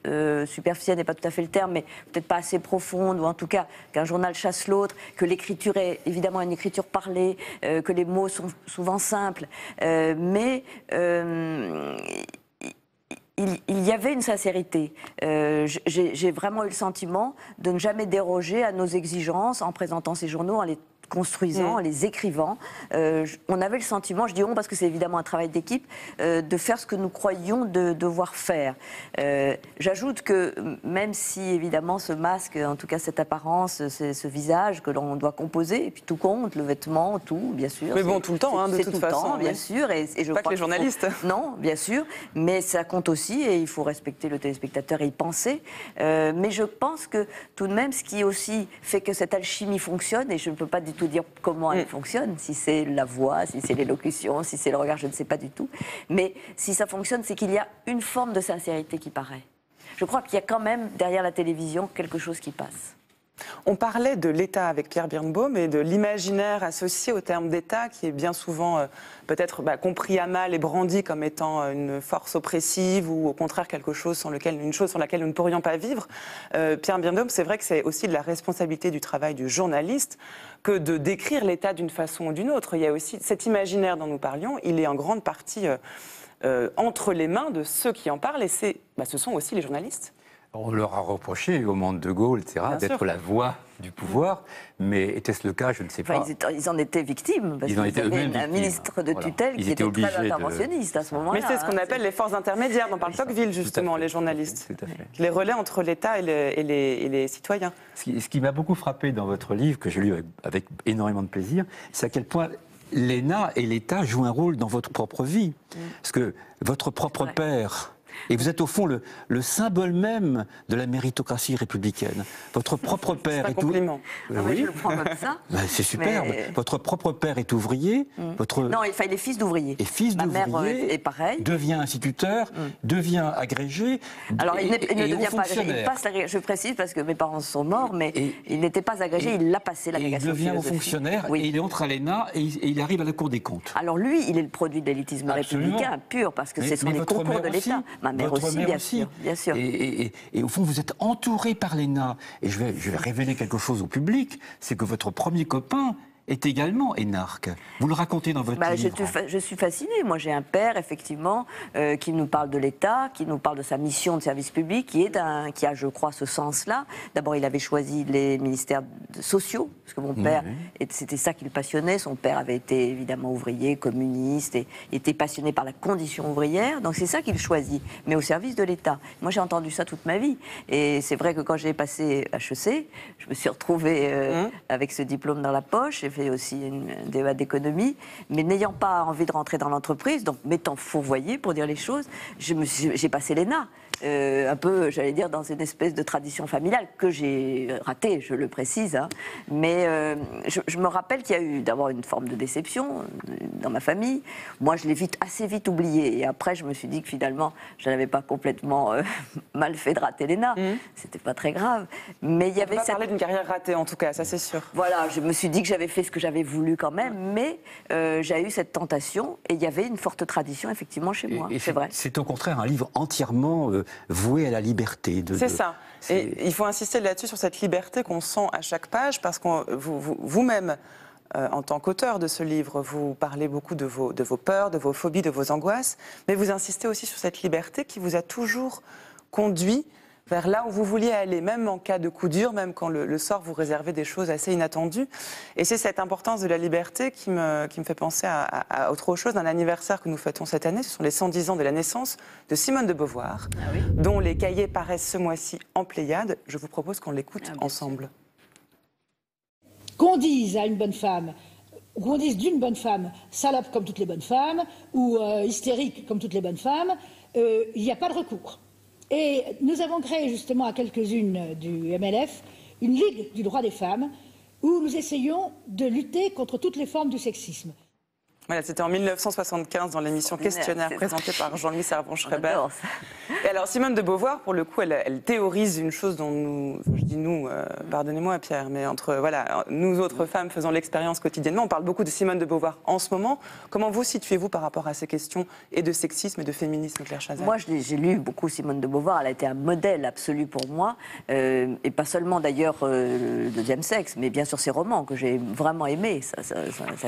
superficielle n'est pas tout à fait le terme, mais peut-être pas assez profonde, ou en tout cas qu'un journal chasse l'autre, que l'écriture est évidemment une écriture parlée, que les mots sont souvent simples, mais il y avait une sincérité. J'ai vraiment eu le sentiment de ne jamais déroger à nos exigences en présentant ces journaux, en les construisant, en les écrivant. On avait le sentiment, je dis on parce que c'est évidemment un travail d'équipe, de faire ce que nous croyions devoir faire. J'ajoute que même si évidemment ce masque, en tout cas cette apparence, ce visage que l'on doit composer, et puis tout compte, le vêtement, tout, bien sûr. Mais bon, tout le temps, de toute façon. Temps, bien sûr. Et je pas crois que les journalistes. Non, bien sûr. Mais ça compte aussi et il faut respecter le téléspectateur et y penser. Mais je pense que tout de même, ce qui aussi fait que cette alchimie fonctionne, et je ne peux pas du tout dire comment elle fonctionne, si c'est la voix, si c'est l'élocution, si c'est le regard, je ne sais pas du tout. Mais si ça fonctionne, c'est qu'il y a une forme de sincérité qui paraît. Je crois qu'il y a quand même derrière la télévision quelque chose qui passe. On parlait de l'État avec Pierre Birnbaum et de l'imaginaire associé au terme d'État qui est bien souvent peut-être compris à mal et brandi comme étant une force oppressive ou au contraire une chose sur laquelle nous ne pourrions pas vivre. Pierre Birnbaum, c'est vrai que c'est aussi de la responsabilité du travail du journaliste que de décrire l'État d'une façon ou d'une autre. Il y a aussi cet imaginaire dont nous parlions, il est en grande partie entre les mains de ceux qui en parlent et ce sont aussi les journalistes. On leur a reproché au monde de Gaulle, etc., d'être la voix du pouvoir, mais était-ce le cas? Je ne sais pas. Ils en étaient victimes, parce qu'ils avaient un ministre de tutelle qui était très interventionniste à ce moment-là. Mais c'est ce qu'on appelle les forces intermédiaires dont parle Tocqueville, justement, les journalistes. Les relais entre l'État et les citoyens. Ce qui m'a beaucoup frappé dans votre livre, que j'ai lu avec énormément de plaisir, c'est à quel point l'ENA et l'État jouent un rôle dans votre propre vie. Parce que votre propre père... Et vous êtes au fond le symbole même de la méritocratie républicaine. Votre propre père est... C'est un compliment. Oui, je le prends comme ça. C'est superbe. Mais... Votre propre père est ouvrier. Non, il est fils d'ouvrier. Et fils d'ouvrier. Ma mère est pareil. Devient instituteur, devient agrégé. Alors, il ne devient pas agrégé. Il passe je précise parce que mes parents sont morts, mais il n'était pas agrégé, il l'a passé, l'agrégation. Il devient haut fonctionnaire et il entre à l'ENA et il arrive à la Cour des comptes. Alors lui, il est le produit de l'élitisme républicain pur, parce que ce sont les concours de l'État. Ma mère aussi, bien sûr. Et au fond, vous êtes entouré par l'ENA. Et je vais révéler quelque chose au public, c'est que votre premier copain est également énarque. Vous le racontez dans votre livre. Je suis fascinée. Moi, j'ai un père, effectivement, qui nous parle de l'État, qui nous parle de sa mission de service public, qui a, je crois, ce sens-là. D'abord, il avait choisi les ministères sociaux, parce que mon père, c'était ça qui le passionnait. Son père avait été, évidemment, ouvrier, communiste, et était passionné par la condition ouvrière. Donc, c'est ça qu'il choisit, mais au service de l'État. Moi, j'ai entendu ça toute ma vie. Et c'est vrai que quand j'ai passé HEC, je me suis retrouvée avec ce diplôme dans la poche. J'ai fait aussi un DEA d'économie, mais n'ayant pas envie de rentrer dans l'entreprise, donc m'étant fourvoyée pour dire les choses, j'ai passé l'ENA. Un peu, j'allais dire, dans une espèce de tradition familiale que j'ai ratée, je le précise. Mais je me rappelle qu'il y a eu d'abord une forme de déception dans ma famille. Moi, je l'ai assez vite oublié. Et après, je me suis dit que finalement, je n'avais pas complètement mal fait de rater l'ENA. C'était pas très grave. Mais il y avait... On va parler d'une carrière ratée, en tout cas, ça c'est sûr. Voilà, je me suis dit que j'avais fait ce que j'avais voulu quand même, mais j'ai eu cette tentation et il y avait une forte tradition, effectivement, chez moi. C'est vrai. C'est au contraire un livre entièrement voué à la liberté. C'est ça. Et il faut insister là-dessus, sur cette liberté qu'on sent à chaque page, parce que vous-même, en tant qu'auteur de ce livre, vous parlez beaucoup de vos peurs, de vos phobies, de vos angoisses, mais vous insistez aussi sur cette liberté qui vous a toujours conduit vers là où vous vouliez aller, même en cas de coup dur, même quand le sort vous réservait des choses assez inattendues. Et c'est cette importance de la liberté qui me fait penser à autre chose, d'un anniversaire que nous fêtons cette année. Ce sont les 110 ans de la naissance de Simone de Beauvoir, dont les cahiers paraissent ce mois-ci en Pléiade. Je vous propose qu'on l'écoute ensemble. Qu'on dise à une bonne femme, qu'on dise d'une bonne femme, salope comme toutes les bonnes femmes, ou hystérique comme toutes les bonnes femmes, il n'y a pas de recours. Et nous avons créé justement à quelques-unes du MLF une ligue du droit des femmes où nous essayons de lutter contre toutes les formes du sexisme. Voilà, c'était en 1975 dans l'émission Questionnaire présentée par Jean-Louis Servan-Schreiber. Et alors Simone de Beauvoir, pour le coup, elle théorise une chose dont nous, je dis nous, pardonnez-moi Pierre, mais entre nous autres femmes faisant l'expérience quotidiennement, on parle beaucoup de Simone de Beauvoir en ce moment. Comment vous situez-vous par rapport à ces questions et de sexisme et de féminisme, Claire Chazal? Moi, j'ai lu beaucoup Simone de Beauvoir. Elle a été un modèle absolu pour moi, et pas seulement d'ailleurs le deuxième sexe, mais bien sûr ses romans que j'ai vraiment aimés.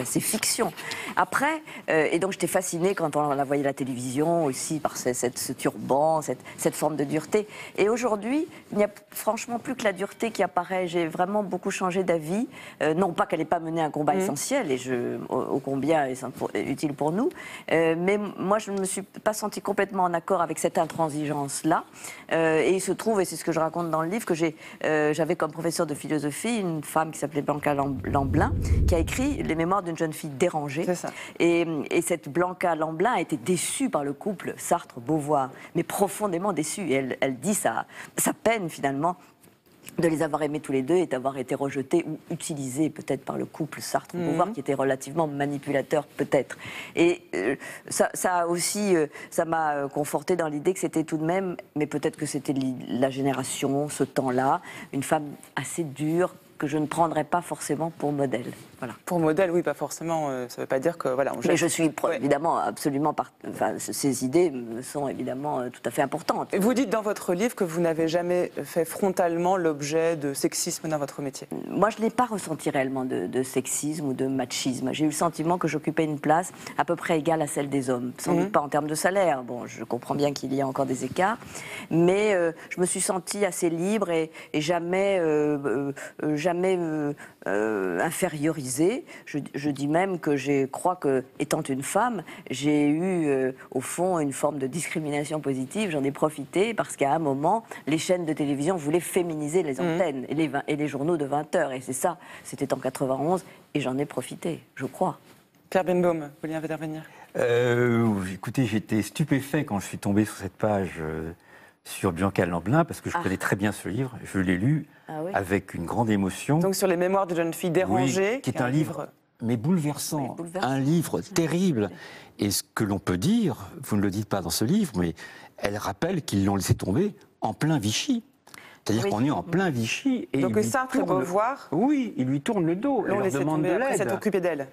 C'est fiction. Après, et donc j'étais fascinée quand on la voyait à la télévision aussi par ce turban, cette forme de dureté. Et aujourd'hui, il n'y a franchement plus que la dureté qui apparaît. J'ai vraiment beaucoup changé d'avis. Non pas qu'elle n'ait pas mené un combat essentiel, et ô combien utile pour nous, mais moi je ne me suis pas sentie complètement en accord avec cette intransigeance-là. Et il se trouve, et c'est ce que je raconte dans le livre, que j'avais comme professeur de philosophie une femme qui s'appelait Blanca Lamblin, qui a écrit les mémoires d'une jeune fille dérangée. C'est ça. Et cette Blanca Lamblin a été déçue par le couple Sartre-Beauvoir, mais profondément déçue. Et elle dit sa peine finalement de les avoir aimés tous les deux et d'avoir été rejetés ou utilisés peut-être par le couple Sartre-Beauvoir, qui était relativement manipulateur peut-être. Et ça aussi, ça m'a conforté dans l'idée que c'était tout de même, mais peut-être que c'était la génération, ce temps-là, une femme assez dure, que je ne prendrais pas forcément pour modèle. Voilà. Pour modèle, oui, pas forcément. Ça ne veut pas dire que voilà. Mais je suis évidemment absolument. Ces idées me sont évidemment tout à fait importantes. Et vous dites dans votre livre que vous n'avez jamais fait frontalement l'objet de sexisme dans votre métier. Moi, je n'ai pas ressenti réellement de sexisme ou de machisme. J'ai eu le sentiment que j'occupais une place à peu près égale à celle des hommes. Sans doute pas en termes de salaire. Bon, je comprends bien qu'il y a encore des écarts, mais je me suis sentie assez libre et jamais infériorisée. Je dis même que je crois que, étant une femme, j'ai eu au fond une forme de discrimination positive. J'en ai profité parce qu'à un moment, les chaînes de télévision voulaient féminiser les antennes et les journaux de 20 heures. Et c'est ça, c'était en 91, et j'en ai profité, je crois. Pierre Benbaum, vous vouliez intervenir? Écoutez, j'étais stupéfait quand je suis tombé sur cette page sur Blanca Lamblin, parce que je connais très bien ce livre. Je l'ai lu avec une grande émotion. Donc sur les mémoires de jeune fille dérangée. Oui, qui est un livre mais bouleversant, un livre terrible. Et ce que l'on peut dire, vous ne le dites pas dans ce livre, mais elle rappelle qu'ils l'ont laissé tomber en plein Vichy. C'est-à-dire qu'on est en plein Vichy. Et donc Sartre et Beauvoir. Oui, il lui tourne le dos. L'ont laissé tomber après s'être occupé d'elle.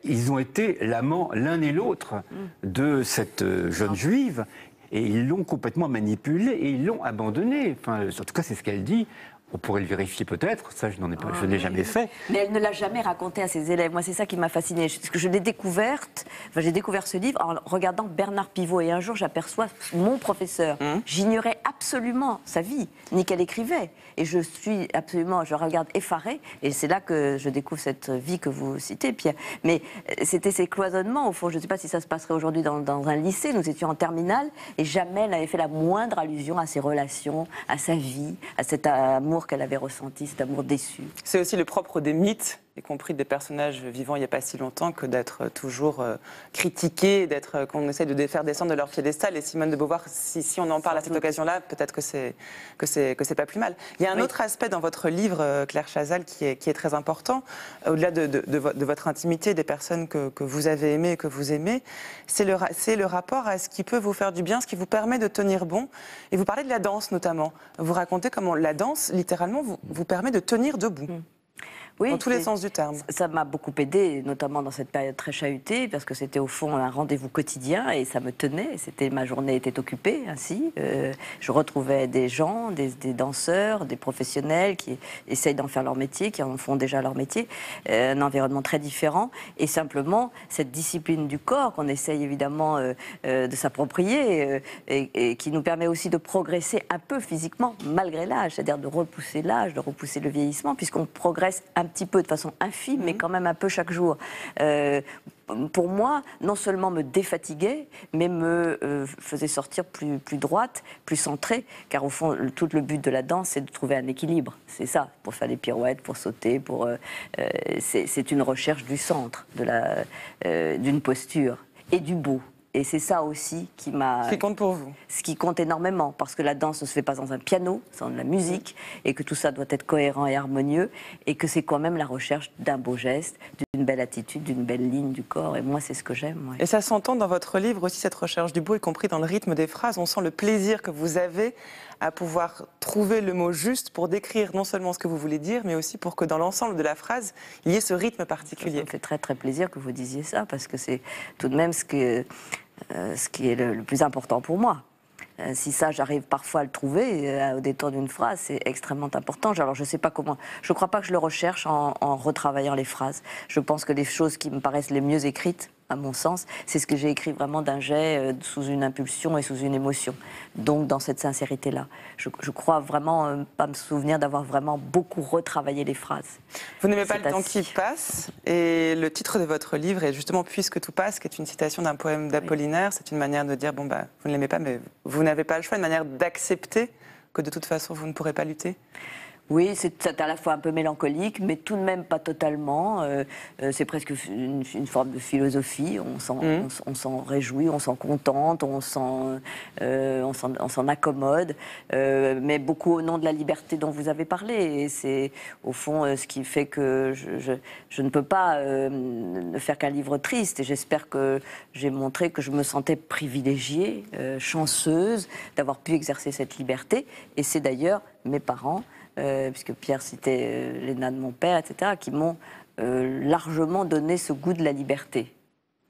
Ils ont été l'amant l'un et l'autre de cette jeune juive. Et ils l'ont complètement manipulée et ils l'ont abandonnée. Enfin, en tout cas, c'est ce qu'elle dit. On pourrait le vérifier peut-être, ça je n'ai jamais fait. Mais elle ne l'a jamais raconté à ses élèves. Moi, c'est ça qui m'a fascinée. Parce que je l'ai découverte, j'ai découvert ce livre en regardant Bernard Pivot. Et un jour, j'aperçois mon professeur. J'ignorais absolument sa vie, ni qu'elle écrivait. Et je regarde effarée. Et c'est là que je découvre cette vie que vous citez, Pierre. Mais c'était ces cloisonnements, au fond. Je ne sais pas si ça se passerait aujourd'hui dans un lycée. Nous étions en terminale. Et jamais elle n'avait fait la moindre allusion à ses relations, à sa vie, à cet amour qu'elle avait ressenti, cet amour déçu. C'est aussi le propre des mythes, y compris des personnages vivants il n'y a pas si longtemps, que d'être toujours critiqués, qu'on essaie de faire descendre de leur piédestal. Et Simone de Beauvoir, si on en parle à cette occasion-là, peut-être que c'est pas plus mal. Il y a un autre aspect dans votre livre, Claire Chazal, qui est très important, au-delà de votre intimité, des personnes que vous avez aimées et que vous aimez, c'est le rapport à ce qui peut vous faire du bien, ce qui vous permet de tenir bon. Et vous parlez de la danse notamment. Vous racontez comment la danse, littéralement, vous permet de tenir debout. Oui, dans tous les sens du terme. Ça m'a beaucoup aidée, notamment dans cette période très chahutée, parce que c'était au fond un rendez-vous quotidien et ça me tenait. Ma journée était occupée ainsi. Je retrouvais des gens, des danseurs, des professionnels qui essayent d'en faire leur métier, qui en font déjà leur métier. Un environnement très différent. Et simplement, cette discipline du corps qu'on essaye évidemment de s'approprier et qui nous permet aussi de progresser un peu physiquement, malgré l'âge. C'est-à-dire de repousser l'âge, de repousser le vieillissement, puisqu'on progresse un petit peu, de façon infime, mais quand même un peu chaque jour. Pour moi, non seulement me défatiguait, mais me faisait sortir plus droite, plus centrée, car au fond, tout le but de la danse, c'est de trouver un équilibre. C'est ça, pour faire des pirouettes, pour sauter, c'est une recherche du centre, d'une posture et du beau. Et c'est ça aussi qui compte pour vous. Ce qui compte énormément, parce que la danse ne se fait pas dans un piano, c'est dans de la musique, et que tout ça doit être cohérent et harmonieux, et que c'est quand même la recherche d'un beau geste, d'une d'une belle attitude, d'une belle ligne du corps. Et moi, c'est ce que j'aime. Ouais. Et ça s'entend dans votre livre aussi, cette recherche du beau, y compris dans le rythme des phrases. On sent le plaisir que vous avez à pouvoir trouver le mot juste pour décrire non seulement ce que vous voulez dire, mais aussi pour que dans l'ensemble de la phrase, il y ait ce rythme particulier. Ça me fait très très plaisir que vous disiez ça, parce que c'est tout de même ce qui est le plus important pour moi. Si ça, j'arrive parfois à le trouver au détour d'une phrase, c'est extrêmement important. Alors, je sais pas comment. Je ne crois pas que je le recherche en retravaillant les phrases. Je pense que les choses qui me paraissent les mieux écrites, à mon sens, c'est ce que j'ai écrit vraiment d'un jet, sous une impulsion et sous une émotion. Donc, dans cette sincérité-là. Je crois vraiment pas me souvenir d'avoir vraiment beaucoup retravaillé les phrases. Vous n'aimez pas le temps qui passe, et le titre de votre livre est justement « Puisque tout passe », qui est une citation d'un poème d'Apollinaire. C'est une manière de dire, bon, bah, vous ne l'aimez pas, mais vous n'avez pas le choix, une manière d'accepter que de toute façon, vous ne pourrez pas lutter. Oui, c'est à la fois un peu mélancolique, mais tout de même pas totalement. C'est presque une forme de philosophie. On s'en réjouit, on s'en contente, on s'en accommode, mais beaucoup au nom de la liberté dont vous avez parlé. Et c'est au fond ce qui fait que je ne peux pas ne faire qu'un livre triste. Et j'espère que j'ai montré que je me sentais privilégiée, chanceuse d'avoir pu exercer cette liberté. Et c'est d'ailleurs mes parents, puisque Pierre citait Léna de mon père, etc., qui m'ont largement donné ce goût de la liberté.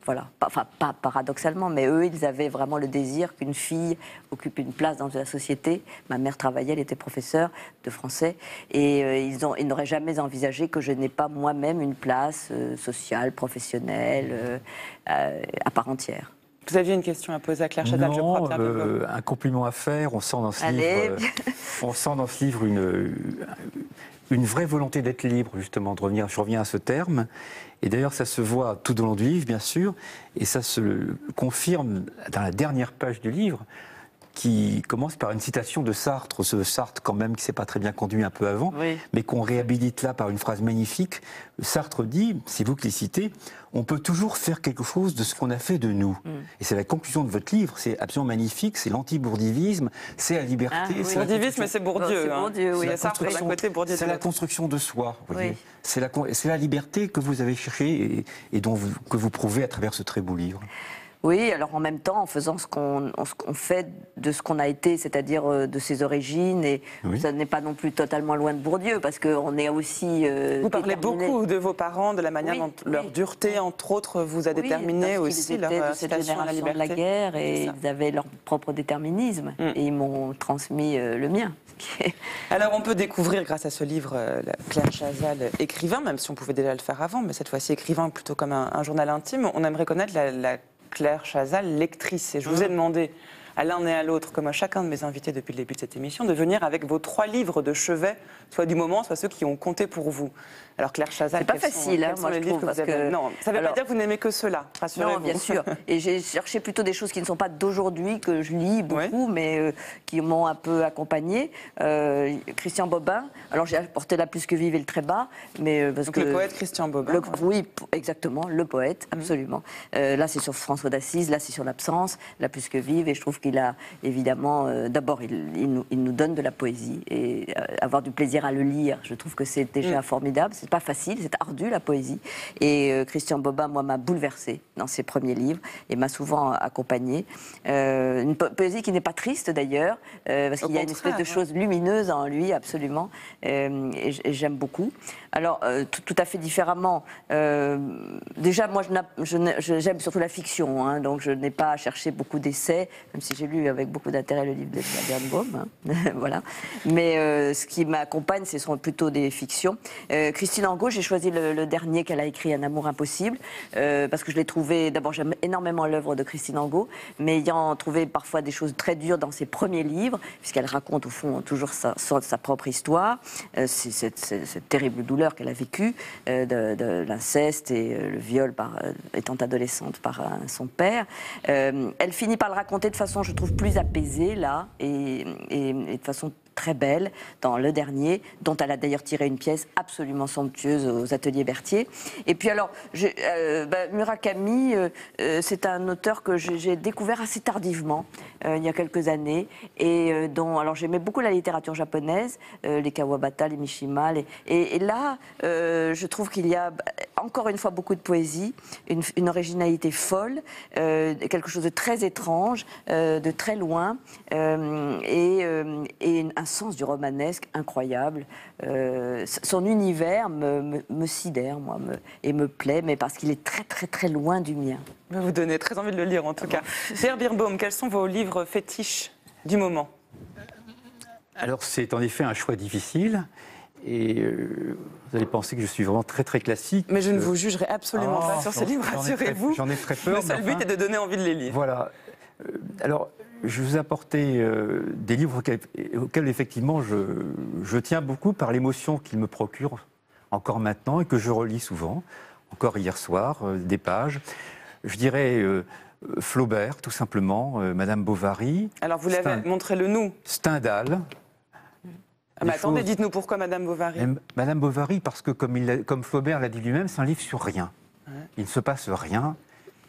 Voilà. Enfin, pas paradoxalement, mais eux, ils avaient vraiment le désir qu'une fille occupe une place dans la société. Ma mère travaillait, elle était professeure de français, et ils n'auraient jamais envisagé que je n'ai pas moi-même une place sociale, professionnelle, à part entière. Vous aviez une question à poser à Claire Chazal, je crois. Un compliment à faire. On sent dans ce livre, une vraie volonté d'être libre, justement, de revenir. Je reviens à ce terme. Et d'ailleurs, ça se voit tout au long du livre, bien sûr, et ça se confirme dans la dernière page du livre, qui commence par une citation de Sartre, ce Sartre quand même qui ne s'est pas très bien conduit un peu avant, oui, mais qu'on réhabilite là par une phrase magnifique. Sartre dit, c'est vous qui le citez, on peut toujours faire quelque chose de ce qu'on a fait de nous. Et c'est la conclusion de votre livre, c'est absolument magnifique, c'est l'anti-bourdivisme, c'est la liberté. Ah, oui. Bourdivisme, c'est Bourdieu. C'est Bourdieu, oui. C'est la construction de soi, vous voyez. C'est la liberté que vous avez cherchée et que vous prouvez à travers ce très beau livre. Oui, alors en même temps, en faisant ce qu'on fait de ce qu'on a été, c'est-à-dire de ses origines, et oui, ça n'est pas non plus totalement loin de Bourdieu, parce qu'on est aussi... vous parlez beaucoup de vos parents, de la manière dont leur dureté, entre autres, vous a déterminé aussi leur citation à la liberté. De la guerre, et ils avaient leur propre déterminisme, et ils m'ont transmis le mien. Alors on peut découvrir, grâce à ce livre, Claire Chazal, écrivain, même si on pouvait déjà le faire avant, mais cette fois-ci écrivain plutôt comme un journal intime, on aimerait connaître la Claire Chazal, lectrice. Et je vous ai demandé, à l'un et à l'autre, comme à chacun de mes invités depuis le début de cette émission, de venir avec vos 3 livres de chevet, soit du moment, soit ceux qui ont compté pour vous. Alors Claire Chazal, c'est pas facile, moi je trouve, parce que... Non, ça ne veut pas dire que vous n'aimez que cela, rassurez-vous. Non, bien sûr. Et j'ai cherché plutôt des choses qui ne sont pas d'aujourd'hui, que je lis beaucoup, mais qui m'ont un peu accompagnée. Christian Bobin, alors j'ai apporté La plus que vive et Le très bas, mais parce donc que... le poète Christian Bobin. Oui, exactement, le poète, absolument. Là c'est sur François d'Assise, là c'est sur l'absence, La plus que vive, et je trouve qu'il a évidemment... D'abord, il nous donne de la poésie, et avoir du plaisir à le lire, je trouve que c'est déjà formidable. C'est pas facile, c'est ardu la poésie. Et Christian Bobin, moi, m'a bouleversée dans ses premiers livres et m'a souvent accompagnée. Une poésie qui n'est pas triste d'ailleurs, parce qu'il y a une espèce de chose lumineuse en lui, absolument. Et j'aime beaucoup. Alors, tout à fait différemment, déjà, moi, j'aime surtout la fiction, hein, donc je n'ai pas cherché beaucoup d'essais, même si j'ai lu avec beaucoup d'intérêt le livre de Birnbaum, hein, voilà. Mais ce qui m'accompagne, ce sont plutôt des fictions. Christine Angot, j'ai choisi le dernier qu'elle a écrit, Un amour impossible, parce que je l'ai trouvé, d'abord j'aime énormément l'œuvre de Christine Angot, mais ayant trouvé parfois des choses très dures dans ses premiers livres, puisqu'elle raconte au fond toujours sa propre histoire, cette terrible douleur qu'elle a vécue, de l'inceste et le viol étant adolescente par son père. Elle finit par le raconter de façon, je trouve, plus apaisée, là, et de façon très belle dans le dernier, dont elle a d'ailleurs tiré une pièce absolument somptueuse aux ateliers Berthier. Et puis alors, Murakami, c'est un auteur que j'ai découvert assez tardivement, il y a quelques années, et dont, alors j'aimais beaucoup la littérature japonaise, les Kawabata, les Mishima, et là, je trouve qu'il y a encore une fois beaucoup de poésie, une originalité folle, quelque chose de très étrange, de très loin, et un sens du romanesque incroyable. Son univers me sidère, moi, et me plaît, mais parce qu'il est très très très loin du mien. Vous donnez très envie de le lire en tout cas. Pierre Birnbaum, quels sont vos livres fétiches du moment? Alors c'est en effet un choix difficile. Et vous allez penser que je suis vraiment très très classique. Mais je ne vous jugerai absolument pas sur ces livres, rassurez-vous. J'en ai très peur. Le seul but est de donner envie de les lire. Voilà. Alors, je vous ai apporté des livres auxquels effectivement je tiens beaucoup par l'émotion qu'ils me procurent encore maintenant et que je relis souvent, encore hier soir, des pages. Je dirais Flaubert, tout simplement, Madame Bovary. Alors vous l'avez, montrez-le nous. Stendhal. Mais attendez, dites-nous pourquoi Madame Bovary. Madame Bovary, parce que comme Flaubert l'a dit lui-même, c'est un livre sur rien. Ouais. Il ne se passe rien,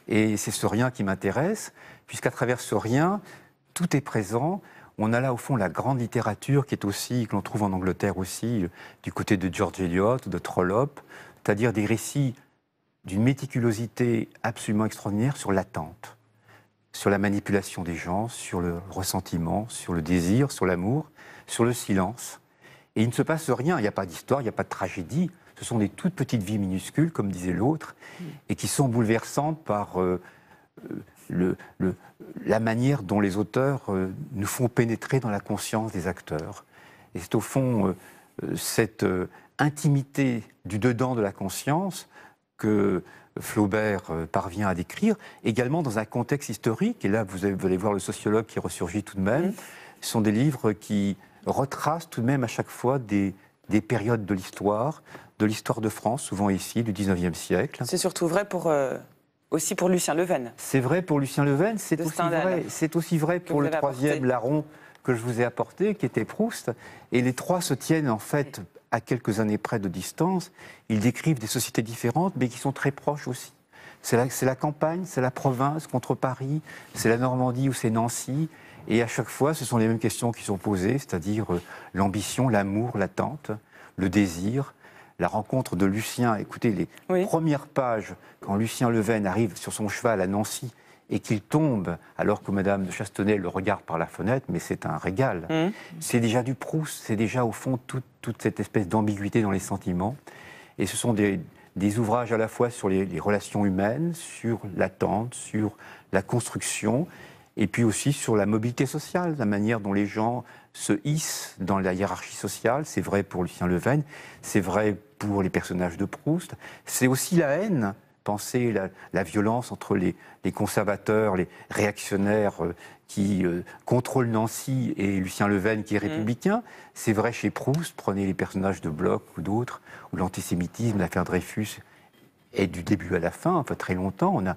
et c'est ce rien qui m'intéresse, puisqu'à travers ce rien, tout est présent. On a là, au fond, la grande littérature qui est aussi, que l'on trouve en Angleterre aussi, du côté de George Eliot, de Trollope, c'est-à-dire des récits d'une méticulosité absolument extraordinaire sur l'attente, sur la manipulation des gens, sur le ressentiment, sur le désir, sur l'amour, sur le silence. Et il ne se passe rien, il n'y a pas d'histoire, il n'y a pas de tragédie. Ce sont des toutes petites vies minuscules, comme disait l'autre, et qui sont bouleversantes par la manière dont les auteurs nous font pénétrer dans la conscience des acteurs. Et c'est au fond cette intimité du dedans de la conscience que Flaubert parvient à décrire, également dans un contexte historique. Et là, vous allez voir le sociologue qui ressurgit tout de même. Ce sont des livres qui retrace tout de même à chaque fois des périodes de l'histoire de France, souvent ici, du 19e siècle. C'est surtout vrai aussi pour Lucien Leven. C'est vrai pour Lucien Leven, c'est aussi vrai pour le troisième larron que je vous ai apporté, qui était Proust. Et les trois se tiennent en fait à quelques années près de distance. Ils décrivent des sociétés différentes, mais qui sont très proches aussi. C'est la campagne, c'est la province contre Paris, c'est la Normandie ou c'est Nancy. Et à chaque fois, ce sont les mêmes questions qui sont posées, c'est-à-dire l'ambition, l'amour, l'attente, le désir, la rencontre de Lucien. Écoutez, les premières pages, quand Lucien Leven arrive sur son cheval à Nancy et qu'il tombe, alors que Madame de Chastenay le regarde par la fenêtre, mais c'est un régal. C'est déjà du Proust, c'est déjà au fond toute cette espèce d'ambiguïté dans les sentiments. Et ce sont des ouvrages à la fois sur les relations humaines, sur l'attente, sur la construction, et puis aussi sur la mobilité sociale, la manière dont les gens se hissent dans la hiérarchie sociale. C'est vrai pour Lucien Leven, c'est vrai pour les personnages de Proust. C'est aussi la haine, pensez la violence entre les conservateurs, les réactionnaires qui contrôlent Nancy et Lucien Leven qui est républicain. C'est vrai chez Proust, prenez les personnages de Bloch ou d'autres, où l'antisémitisme, l'affaire Dreyfus est du début à la fin, enfin très longtemps. On a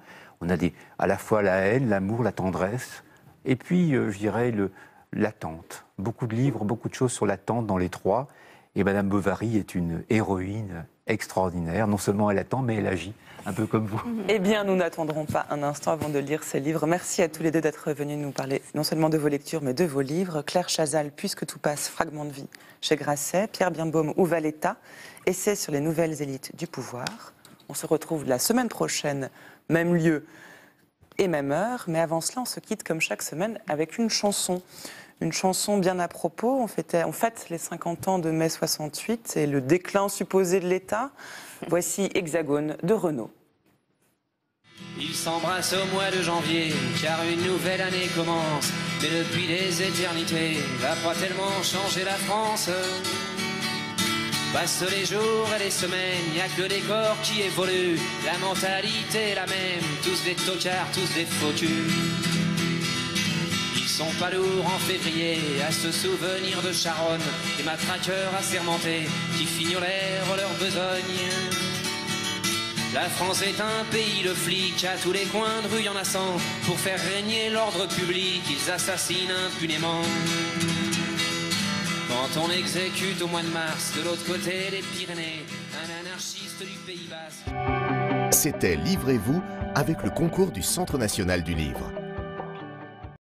à la fois la haine, l'amour, la tendresse, et puis, je dirais, l'attente. Beaucoup de livres, beaucoup de choses sur l'attente dans les trois. Et Madame Bovary est une héroïne extraordinaire. Non seulement elle attend, mais elle agit, un peu comme vous. Eh bien, nous n'attendrons pas un instant avant de lire ces livres. Merci à tous les deux d'être venus nous parler non seulement de vos lectures, mais de vos livres. Claire Chazal, Puisque tout passe, fragment de vie chez Grasset. Pierre Birnbaum, Où va l'État, essai sur les nouvelles élites du pouvoir. On se retrouve la semaine prochaine, même lieu et même heure. Mais avant cela, on se quitte comme chaque semaine avec une chanson. Une chanson bien à propos. On fête les 50 ans de mai 68 et le déclin supposé de l'État. Voici Hexagone de Renaud. Ils s'embrassent au mois de janvier, car une nouvelle année commence. Mais depuis des éternités, va pas tellement changer la France. Passent les jours et les semaines, y a que des corps qui évoluent. La mentalité est la même, tous des tocards, tous des foutus. Ils sont pas lourds en février, à se souvenir de Charonne, des matraqueurs assermentés qui fignolèrent leur besogne. La France est un pays de flics, à tous les coins de rue y'en a 100. Pour faire régner l'ordre public, ils assassinent impunément. Quand on exécute au mois de mars, de l'autre côté des Pyrénées, un anarchiste du Pays Basque. C'était Livrez-vous avec le concours du Centre national du livre.